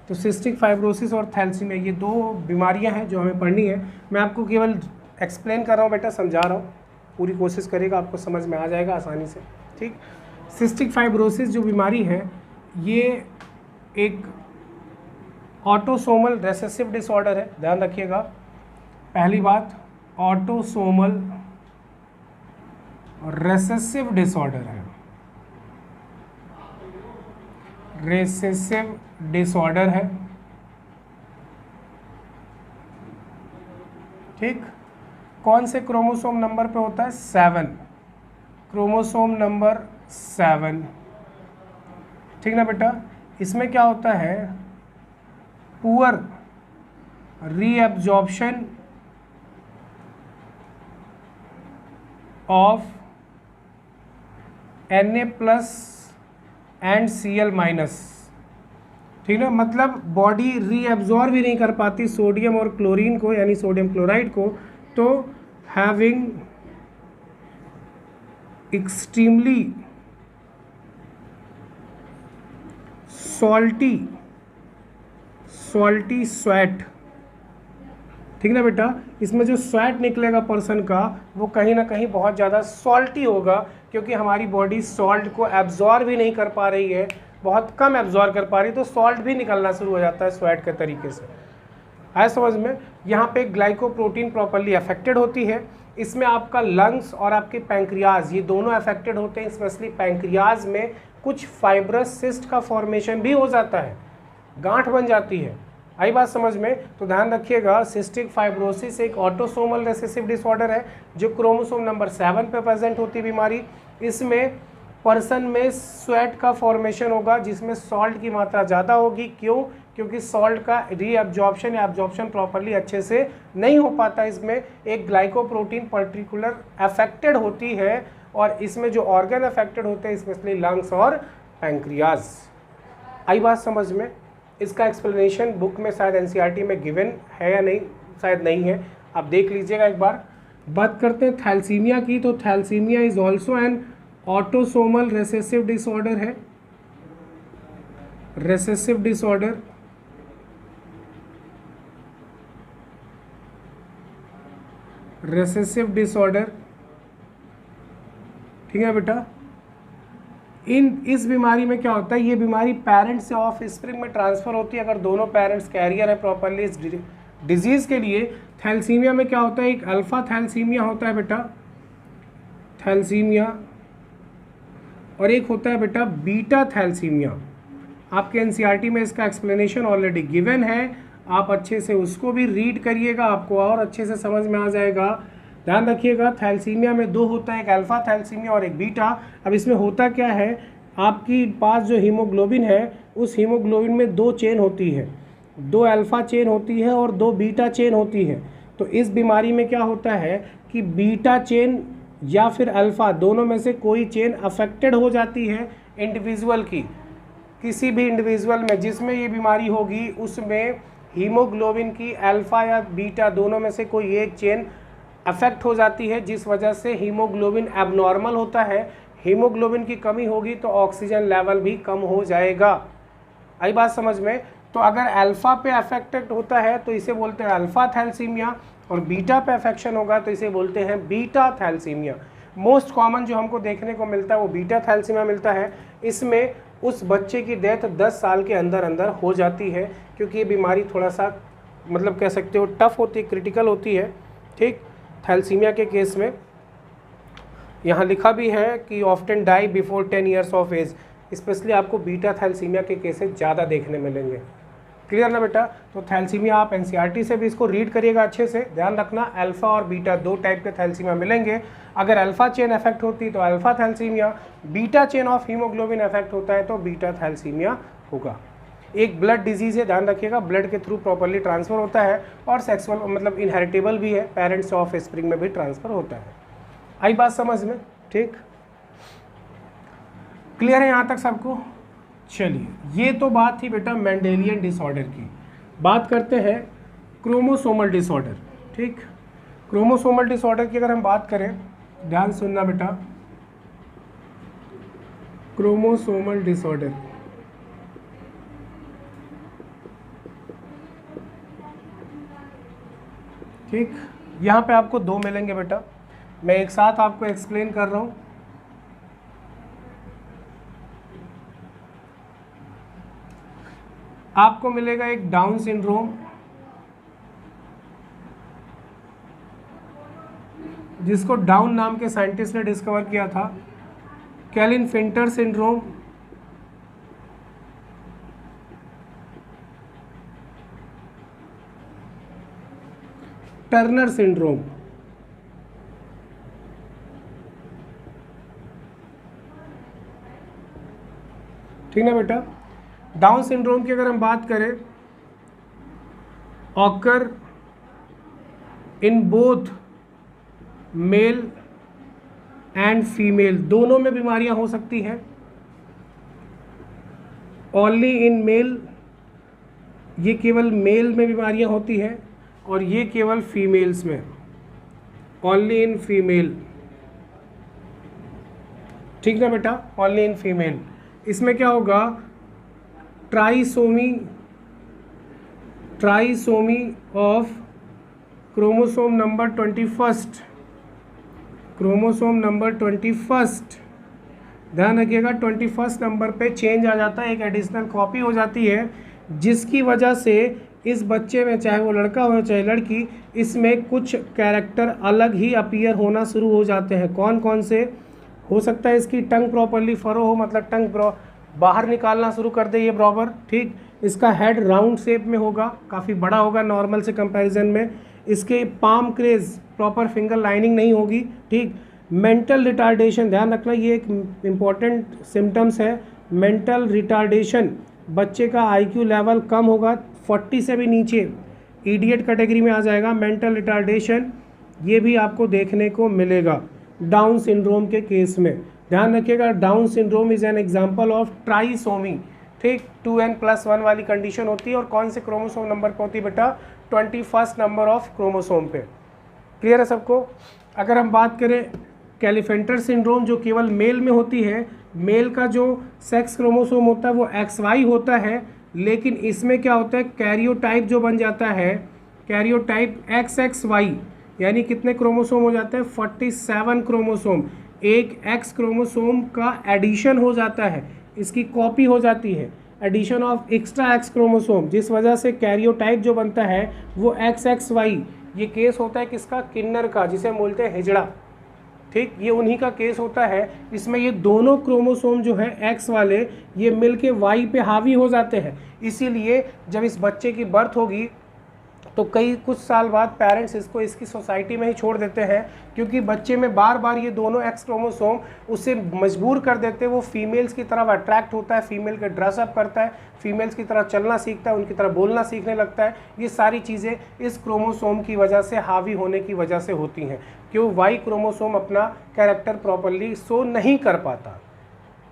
तो सिस्टिक फाइब्रोसिस और थैलेसीमिया ये दो बीमारियां हैं जो हमें पढ़नी है। मैं आपको केवल एक्सप्लेन कर रहा हूँ बेटा, समझा रहा हूँ, पूरी कोशिश करेगा, आपको समझ में आ जाएगा आसानी से, ठीक। सिस्टिक फाइब्रोसिस जो बीमारी है ये एक ऑटोसोमल रेसेसिव डिसऑर्डर है, ध्यान रखिएगा। पहली बात, ऑटोसोमल रेसेसिव डिसऑर्डर है, रेसेसिव डिसऑर्डर है, ठीक। कौन से क्रोमोसोम नंबर पे होता है? 7, क्रोमोसोम नंबर 7, ठीक ना बेटा। इसमें क्या होता है? Poor reabsorption of Na+ and Cl-, ठीक ना, मतलब बॉडी रीअब्जॉर्ब ही नहीं कर पाती सोडियम और क्लोरीन को, यानी सोडियम क्लोराइड को, तो हैविंग एक्सट्रीमली सॉल्टी स्वेट, ठीक ना बेटा। इसमें जो स्वेट निकलेगा पर्सन का वो कहीं ना कहीं बहुत ज़्यादा सॉल्टी होगा, क्योंकि हमारी बॉडी सॉल्ट को एब्जॉर्ब ही नहीं कर पा रही है, बहुत कम एब्जॉर्ब कर पा रही, तो सॉल्ट भी निकलना शुरू हो जाता है स्वेट के तरीके से। आया समझ में? यहाँ पे ग्लाइकोप्रोटीन प्रॉपर्ली अफेक्टेड होती है। इसमें आपका लंग्स और आपके पैंक्रियाज ये दोनों अफेक्टेड होते हैं। स्पेशली पैंक्रियाज में कुछ फाइब्रस सिस्ट का फॉर्मेशन भी हो जाता है, गांठ बन जाती है। आई बात समझ में? तो ध्यान रखिएगा, सिस्टिक फाइब्रोसिस एक ऑटोसोमल रेसेसिव डिसऑर्डर है जो क्रोमोसोम नंबर 7 पे प्रेजेंट होती है बीमारी। इसमें पर्सन में स्वेट का फॉर्मेशन होगा जिसमें सॉल्ट की मात्रा ज़्यादा होगी। क्यों? क्योंकि सॉल्ट का रीअब्जॉर्प्शन या एब्जॉर्प्शन प्रॉपर्ली अच्छे से नहीं हो पाता। इसमें एक ग्लाइकोप्रोटीन पर्टिकुलर अफेक्टेड होती है, और इसमें जो ऑर्गन अफेक्टेड होते हैं स्पेशली लंग्स और पैंक्रियाज। आई बात समझ में? इसका एक्सप्लेनेशन बुक में शायद एनसीईआरटी में गिवन है या नहीं, शायद नहीं है, आप देख लीजिएगा एक बार। बात करते हैं थैलेसीमिया की, तो thalassaemia is also an autosomal recessive disorder है, रेसेसिव डिसऑर्डर। रेसेसिव डिसऑर्डर, ठीक है बेटा। इस बीमारी में क्या होता है, ये बीमारी पेरेंट्स से ऑफ स्प्रिंग में ट्रांसफ़र होती है अगर दोनों पेरेंट्स कैरियर है प्रॉपरली इस डिजीज़ के लिए। थैलेसीमिया में क्या होता है, एक अल्फ़ा थैलेसीमिया होता है बेटा, थैलेसीमिया, और एक होता है बेटा बीटा थैलेसीमिया। आपके एनसीईआरटी में इसका एक्सप्लेनेशन ऑलरेडी गिवन है, आप अच्छे से उसको भी रीड करिएगा, आपको और अच्छे से समझ में आ जाएगा। ध्यान रखिएगा, थैलेसीमिया में दो होता है, एक अल्फ़ा थैलेसीमिया और एक बीटा। अब इसमें होता क्या है, आपकी पास जो हीमोग्लोबिन है उस हीमोग्लोबिन में दो चेन होती है, दो अल्फ़ा चेन होती है और दो बीटा चेन होती है। तो इस बीमारी में क्या होता है कि बीटा चेन या फिर अल्फ़ा दोनों में से कोई चेन अफेक्टेड हो जाती है इंडिविजुअल की, किसी भी इंडिविजुअल में जिसमें ये बीमारी होगी उसमें हीमोग्लोबिन की अल्फ़ा या बीटा दोनों में से कोई एक चेन अफेक्ट हो जाती है, जिस वजह से हीमोग्लोबिन एबनॉर्मल होता है। हीमोग्लोबिन की कमी होगी तो ऑक्सीजन लेवल भी कम हो जाएगा। आई बात समझ में? तो अगर अल्फ़ा पे अफेक्टेड होता है तो इसे बोलते हैं अल्फ़ा थैलेसीमिया, और बीटा पे अफेक्शन होगा तो इसे बोलते हैं बीटा थैलेसीमिया। मोस्ट कॉमन जो हमको देखने को मिलता है वो बीटा थैलेसीमिया मिलता है। इसमें उस बच्चे की डेथ 10 साल के अंदर अंदर हो जाती है, क्योंकि ये बीमारी थोड़ा सा मतलब कह सकते हो टफ होती है, क्रिटिकल होती है। ठीक, थैलेसीमिया के केस में यहाँ लिखा भी है कि often die before 10 years of age, especially आपको बीटा थैलेसीमिया के केसेस ज़्यादा देखने मिलेंगे। क्लियर ना बेटा? तो थैलेसीमिया आप एनसीईआरटी से भी इसको रीड करिएगा अच्छे से। ध्यान रखना, अल्फ़ा और बीटा दो टाइप के थैलेसीमिया मिलेंगे। अगर अल्फ़ा चेन अफेक्ट होती तो alpha thalassaemia, beta chain of haemoglobin affect होता है तो बीटा थैलेसीमिया होगा। एक ब्लड डिजीज़ है, ध्यान रखिएगा, ब्लड के थ्रू प्रॉपरली ट्रांसफ़र होता है और सेक्सुअल मतलब इनहेरिटेबल भी है, पेरेंट्स ऑफ स्प्रिंग में भी ट्रांसफ़र होता है। आई बात समझ में? ठीक, क्लियर है यहाँ तक सबको? चलिए, ये तो बात थी बेटा मेंडेलियन डिसऑर्डर की। बात करते हैं क्रोमोसोमल डिसऑर्डर। ठीक, क्रोमोसोमल डिसऑर्डर की अगर हम बात करें, ध्यान सुनना बेटा, क्रोमोसोमल डिसऑर्डर ठीक, यहाँ पे आपको दो मिलेंगे बेटा, मैं एक साथ आपको एक्सप्लेन कर रहा हूँ। आपको मिलेगा एक डाउन सिंड्रोम, जिसको डाउन नाम के साइंटिस्ट ने डिस्कवर किया था, कैलिन-फिंटर सिंड्रोम, टर्नर सिंड्रोम। ठीक ना बेटा? डाउन सिंड्रोम की अगर हम बात करें, occur in both male and female, दोनों में बीमारियां हो सकती हैं। ओनली इन मेल, ये केवल मेल में बीमारियां होती हैं, और ये केवल फीमेल्स में, ओनली इन फीमेल। ठीक ना बेटा? Only in female. इसमें क्या होगा, trisomy of chromosome number 21, chromosome number 21, ध्यान रखिएगा 21 नंबर पे चेंज आ जाता है, एक एडिशनल कॉपी हो जाती है, जिसकी वजह से इस बच्चे में, चाहे वो लड़का हो चाहे लड़की, इसमें कुछ कैरेक्टर अलग ही अपीयर होना शुरू हो जाते हैं। कौन कौन से? हो सकता है इसकी टंग प्रॉपरली फरो हो, मतलब टंग बाहर निकालना शुरू कर दे ये बराबर। ठीक, इसका हेड राउंड शेप में होगा, काफ़ी बड़ा होगा नॉर्मल से कंपैरिजन में। इसके palm craze proper finger lining नहीं होगी। ठीक, मेंटल रिटार्डेशन, ध्यान रखना ये एक इम्पॉर्टेंट सिम्टम्स है। मेंटल रिटार्डेशन, बच्चे का आईक्यू लेवल कम होगा, 40 से भी नीचे इडियट कैटेगरी में आ जाएगा। मेंटल रिटार्डेशन ये भी आपको देखने को मिलेगा डाउन सिंड्रोम के केस में। ध्यान रखिएगा, down syndrome is an example of trisomy. ठीक, 2n+1 वाली कंडीशन होती है, और कौन से क्रोमोसोम नंबर पर होती है बेटा? 21 नंबर ऑफ क्रोमोसोम पे। क्लियर है सबको? अगर हम बात करें कैलिफेंटर सिंड्रोम, जो केवल मेल में होती है, मेल का जो सेक्स क्रोमोसोम होता है वो XY होता है, लेकिन इसमें क्या होता है, कैरियोटाइप जो बन जाता है, कैरियोटाइप XXY, यानी कितने क्रोमोसोम हो जाते हैं? 47 क्रोमोसोम। एक एक्स क्रोमोसोम का एडिशन हो जाता है, इसकी कॉपी हो जाती है, addition of extra X chromosome, जिस वजह से कैरियोटाइप जो बनता है वो XXY। ये केस होता है किसका? किन्नर का, जिसे बोलते हैं हिजड़ा। ठीक, ये उन्हीं का केस होता है। इसमें ये दोनों क्रोमोसोम जो है एक्स वाले, ये मिलके वाई पे हावी हो जाते हैं। इसीलिए जब इस बच्चे की बर्थ होगी तो कुछ साल बाद पेरेंट्स इसको इसकी सोसाइटी में ही छोड़ देते हैं, क्योंकि बच्चे में बार बार ये दोनों एक्स क्रोमोसोम उसे मजबूर कर देते हैं, वो फीमेल्स की तरफ अट्रैक्ट होता है, फीमेल के ड्रेसअप करता है, फीमेल्स की तरह चलना सीखता है, उनकी तरह बोलना सीखने लगता है। ये सारी चीज़ें इस क्रोमोसोम की वजह से, हावी होने की वजह से होती हैं। क्यों? वाई क्रोमोसोम अपना कैरेक्टर प्रॉपरली शो नहीं कर पाता।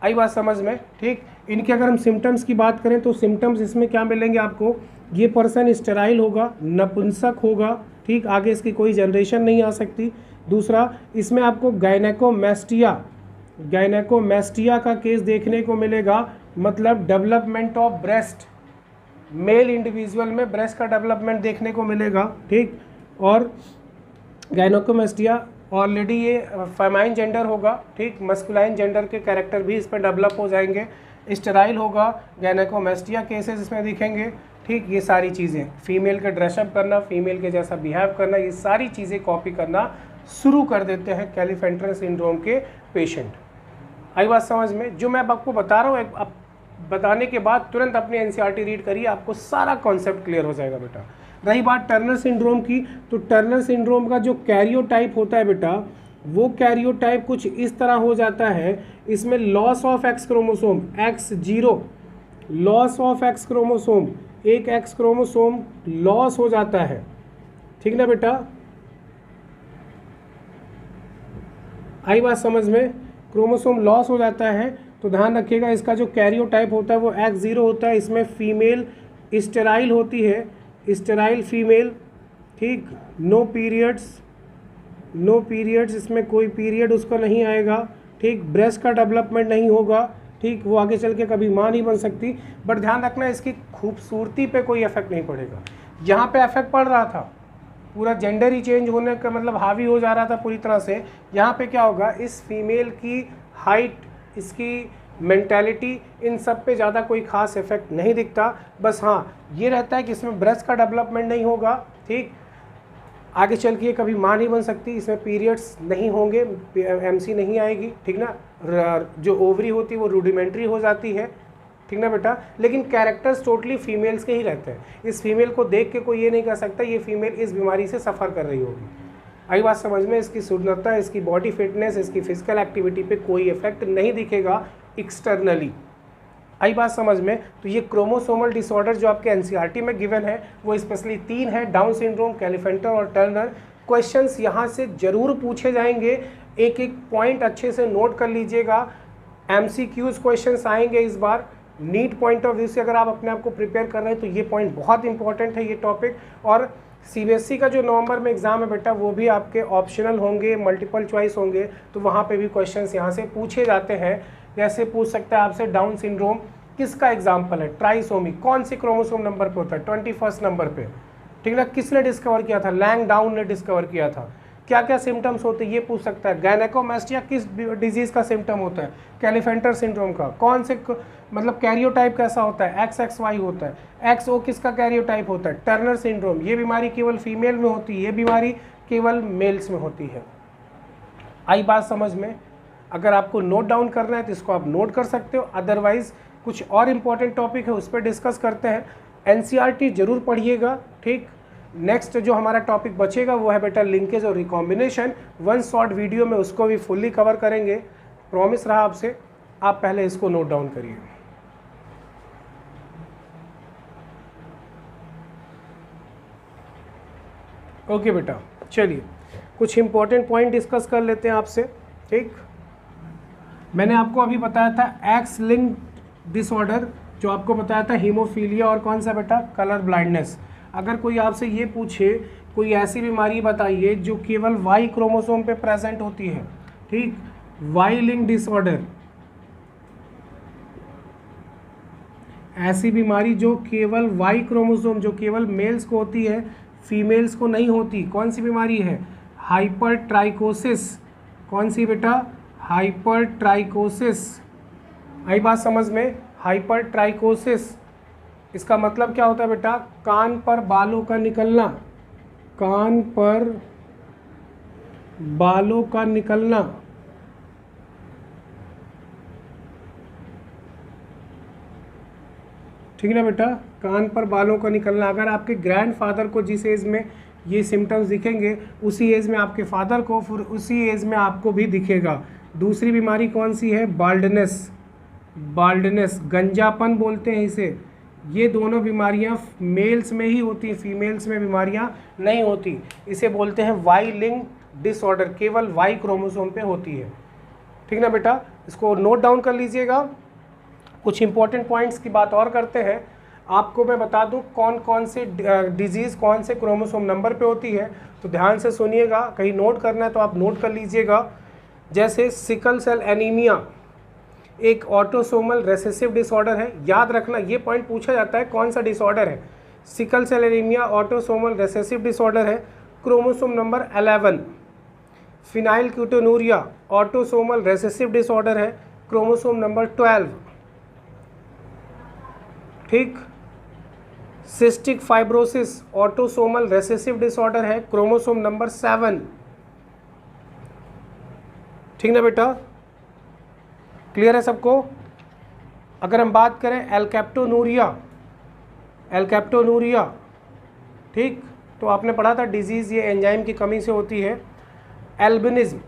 आई बात समझ में? ठीक, इनके अगर हम सिम्टम्स की बात करें तो सिम्टम्स इसमें क्या मिलेंगे आपको? ये पर्सन स्टेराइल होगा, नपुंसक होगा। ठीक, आगे इसकी कोई जनरेशन नहीं आ सकती। दूसरा, इसमें आपको गायनेकोमैस्टिया का केस देखने को मिलेगा, मतलब development of breast, male individual में ब्रेस्ट का डेवलपमेंट देखने को मिलेगा। ठीक, और गायनेकोमैस्टिया ऑलरेडी ये फेमाइन जेंडर होगा। ठीक, मस्कुलाइन जेंडर के कैरेक्टर भी इस पर डेवलप हो जाएंगे। स्टेराइल होगा, गायनेकोमैस्टिया केसेस इसमें दिखेंगे। ठीक, ये सारी चीज़ें, फीमेल का ड्रेसअप करना, फीमेल के जैसा बिहेव करना, ये सारी चीज़ें कॉपी करना शुरू कर देते हैं क्लेफेंटर सिंड्रोम के पेशेंट। आई बात समझ में? जो मैं अब आपको बता रहा हूँ, अब बताने के बाद तुरंत अपनी NCERT रीड करिए, आपको सारा कॉन्सेप्ट क्लियर हो जाएगा बेटा। रही बात टर्नर सिंड्रोम की, तो टर्नर सिंड्रोम का जो कैरियोटाइप होता है बेटा, वो कैरियोटाइप कुछ इस तरह हो जाता है। इसमें loss of x chromosome X0, loss of x chromosome, एक एक्स क्रोमोसोम लॉस हो जाता है। ठीक ना बेटा? आई बात समझ में? क्रोमोसोम लॉस हो जाता है तो ध्यान रखिएगा, इसका जो कैरियोटाइप होता है वो X0 होता है। इसमें फीमेल स्टेराइल होती है, स्टेराइल फीमेल। ठीक, नो पीरियड्स, इसमें कोई पीरियड उसका नहीं आएगा। ठीक, ब्रेस्ट का डेवलपमेंट नहीं होगा। ठीक, वो आगे चल के कभी माँ नहीं बन सकती। बट ध्यान रखना, इसकी खूबसूरती पे कोई इफेक्ट नहीं पड़ेगा। यहाँ पे इफेक्ट पड़ रहा था, पूरा जेंडर ही चेंज होने का मतलब हावी हो जा रहा था पूरी तरह से। यहाँ पे क्या होगा, इस फीमेल की हाइट, इसकी मेंटालिटी, इन सब पे ज़्यादा कोई खास इफेक्ट नहीं दिखता। बस हाँ, ये रहता है कि इसमें ब्रेस्ट का डेवलपमेंट नहीं होगा। ठीक, आगे चल के कभी माँ नहीं बन सकती, इसमें पीरियड्स नहीं होंगे, MC नहीं आएगी। ठीक ना? जो ओवरी होती है वो रूडिमेंट्री हो जाती है। ठीक ना बेटा? लेकिन कैरेक्टर्स टोटली फीमेल्स के ही रहते हैं। इस फीमेल को देख के कोई ये नहीं कह सकता ये फीमेल इस बीमारी से सफ़र कर रही होगी। आई बात समझ में? इसकी सुंदरता, इसकी बॉडी फिटनेस, इसकी फिजिकल एक्टिविटी पे कोई इफेक्ट नहीं दिखेगा एक्सटर्नली। आई बात समझ में? तो ये क्रोमोसोमल डिसऑर्डर जो आपके NCERT में गिवन है वो स्पेशली 3 है, डाउन सिंड्रोम, क्लेफेंटर और टर्नर। क्वेश्चंस यहाँ से जरूर पूछे जाएंगे, एक एक पॉइंट अच्छे से नोट कर लीजिएगा। MCQs क्वेश्चंस आएंगे इस बार। नीट पॉइंट ऑफ व्यू से अगर आप अपने आप को प्रिपेयर कर रहे हैं तो ये पॉइंट बहुत इंपॉर्टेंट है, ये टॉपिक। और CBSE का जो नवंबर में एग्जाम है बेटा, वो भी आपके ऑप्शनल होंगे, मल्टीपल चॉइस होंगे, तो वहाँ पे भी क्वेश्चंस यहाँ से पूछे जाते हैं। जैसे पूछ सकता है आपसे डाउन सिंड्रोम किसका एग्जाम्पल है? ट्राइसोमी कौन से क्रोमोसोम नंबर पे होता है? 21 नंबर पे। ठीक ना? किसने डिस्कवर किया था? लैंग डाउन ने डिस्कवर किया था। क्या क्या सिम्टम्स होते हैं ये पूछ सकता है। गायनेकोमैस्टिया किस डिजीज का सिम्टम होता है? क्लेफेंटर सिंड्रोम का। कौन से मतलब कैरियोटाइप कैसा होता है? XXY होता है। XO किसका कैरियोटाइप होता है? Turner syndrome. ये बीमारी केवल फीमेल में होती है, ये बीमारी केवल मेल्स में होती है। आई बात समझ में? अगर आपको नोट डाउन करना है तो इसको आप नोट कर सकते हो, अदरवाइज कुछ और इम्पॉर्टेंट टॉपिक है उस पर डिस्कस करते हैं। NCERT जरूर पढ़िएगा। ठीक, नेक्स्ट जो हमारा टॉपिक बचेगा वो है बेटा लिंकेज और रिकॉम्बिनेशन। वन शॉर्ट वीडियो में उसको भी फुल्ली कवर करेंगे, प्रॉमिस रहा आपसे। आप पहले इसको नोट डाउन करिए। ओके बेटा, चलिए कुछ इंपॉर्टेंट पॉइंट डिस्कस कर लेते हैं आपसे। ठीक, मैंने आपको अभी बताया था एक्स लिंक्ड डिसऑर्डर, जो आपको बताया था हीमोफीलिया, और कौन सा बेटा? Colour blindness. अगर कोई आपसे ये पूछे कोई ऐसी बीमारी बताइए जो केवल वाई क्रोमोसोम पे प्रेजेंट होती है, ठीक, वाई लिंक डिसऑर्डर, ऐसी बीमारी जो केवल वाई क्रोमोसोम, जो केवल मेल्स को होती है, फीमेल्स को नहीं होती, कौन सी बीमारी है? हाइपरट्राइकोसिस। कौन सी बेटा? हाइपरट्राइकोसिस, आई बात समझ में? हाइपरट्राइकोसिस इसका मतलब क्या होता है बेटा? कान पर बालों का निकलना, कान पर बालों का निकलना। ठीक है ना बेटा, कान पर बालों का निकलना। अगर आपके ग्रैंडफादर को जिस एज में ये सिम्टम्स दिखेंगे उसी एज में आपके फादर को, फिर उसी एज में आपको भी दिखेगा। दूसरी बीमारी कौन सी है? बाल्डनेस, बाल्डनेस गंजापन बोलते हैं इसे। ये दोनों बीमारियां मेल्स में ही होती हैं, फीमेल्स में बीमारियां नहीं होती। इसे बोलते हैं वाई लिंक्ड डिसऑर्डर, केवल वाई क्रोमोसोम पे होती है। ठीक ना बेटा, इसको नोट डाउन कर लीजिएगा। कुछ इंपॉर्टेंट पॉइंट्स की बात और करते हैं। आपको मैं बता दूं कौन कौन से डिजीज़ कौन से क्रोमोसोम नंबर पे होती है, तो ध्यान से सुनिएगा। कहीं नोट करना है तो आप नोट कर लीजिएगा। जैसे सिकल सेल एनीमिया एक ऑटोसोमल रेसेसिव डिसऑर्डर है। याद रखना, ये पॉइंट पूछा जाता है कौन सा डिसऑर्डर है। Sickle cell anaemia autosomal recessive disorder है, chromosome number 11। Phenylketonuria autosomal recessive disorder है, क्रोमोसोम नंबर 12। ठीक। Cystic fibrosis autosomal recessive disorder है, क्रोमोसोम नंबर 7। ठीक ना बेटा, क्लियर है सबको? अगर हम बात करें एल्केप्टोनूरिया, एल्केप्टोनूरिया, ठीक, तो आपने पढ़ा था डिजीज़ ये एंजाइम की कमी से होती है। Albinism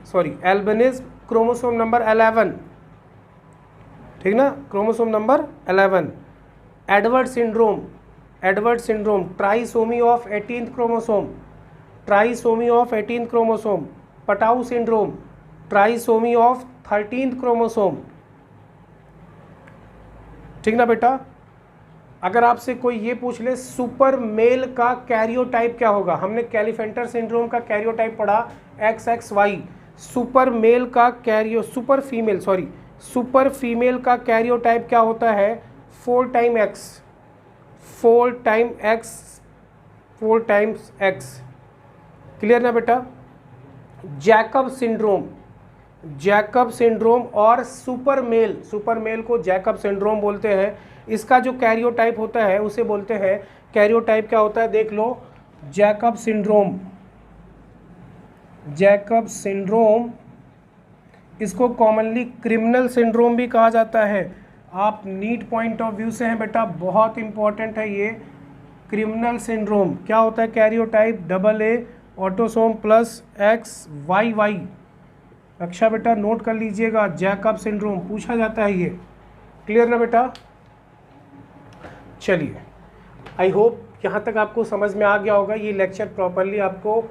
chromosome number 11। ठीक ना, chromosome number 11। Edward syndrome trisomy of 18th chromosome, trisomy of 18th chromosome. Patau syndrome trisomy of 13th chromosome. ठीक ना बेटा, अगर आपसे कोई ये पूछ ले सुपर मेल का कैरियोटाइप क्या होगा, हमने कैलिफेंटर सिंड्रोम का कैरियोटाइप पढ़ा XXY। सुपर फीमेल का कैरियोटाइप क्या होता है? 4 टाइम्स X। क्लियर ना बेटा? जैकब सिंड्रोम और सुपर मेल को जैकब सिंड्रोम बोलते हैं। इसका जो कैरियोटाइप होता है उसे बोलते हैं, कैरियोटाइप क्या होता है देख लो, जैकब सिंड्रोम। इसको कॉमनली क्रिमिनल सिंड्रोम भी कहा जाता है। आप नीट पॉइंट ऑफ व्यू से हैं बेटा, बहुत इंपॉर्टेंट है ये। क्रिमिनल सिंड्रोम क्या होता है? Karyotype AA autosome plus XYY। अच्छा बेटा, नोट कर लीजिएगा, जैकब सिंड्रोम पूछा जाता है ये। क्लियर ना बेटा? चलिए, आई होप यहाँ तक आपको समझ में आ गया होगा। ये लेक्चर प्रॉपरली आपको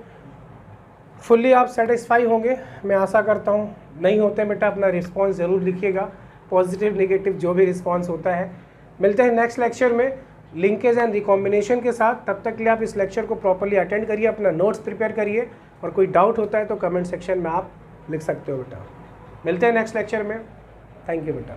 फुल्ली आप सेटिस्फाई होंगे, मैं आशा करता हूँ। नहीं होते बेटा अपना रिस्पॉन्स ज़रूर लिखिएगा, पॉजिटिव नेगेटिव जो भी रिस्पॉन्स होता है। मिलते हैं नेक्स्ट लेक्चर में लिंकेज एंड रिकॉम्बिनेशन के साथ। तब तक के लिए आप इस लेक्चर को प्रॉपरली अटेंड करिए, अपना नोट्स प्रिपेयर करिए, और कोई डाउट होता है तो कमेंट सेक्शन में आप लिख सकते हो बेटा। मिलते हैं नेक्स्ट लेक्चर में। थैंक यू बेटा।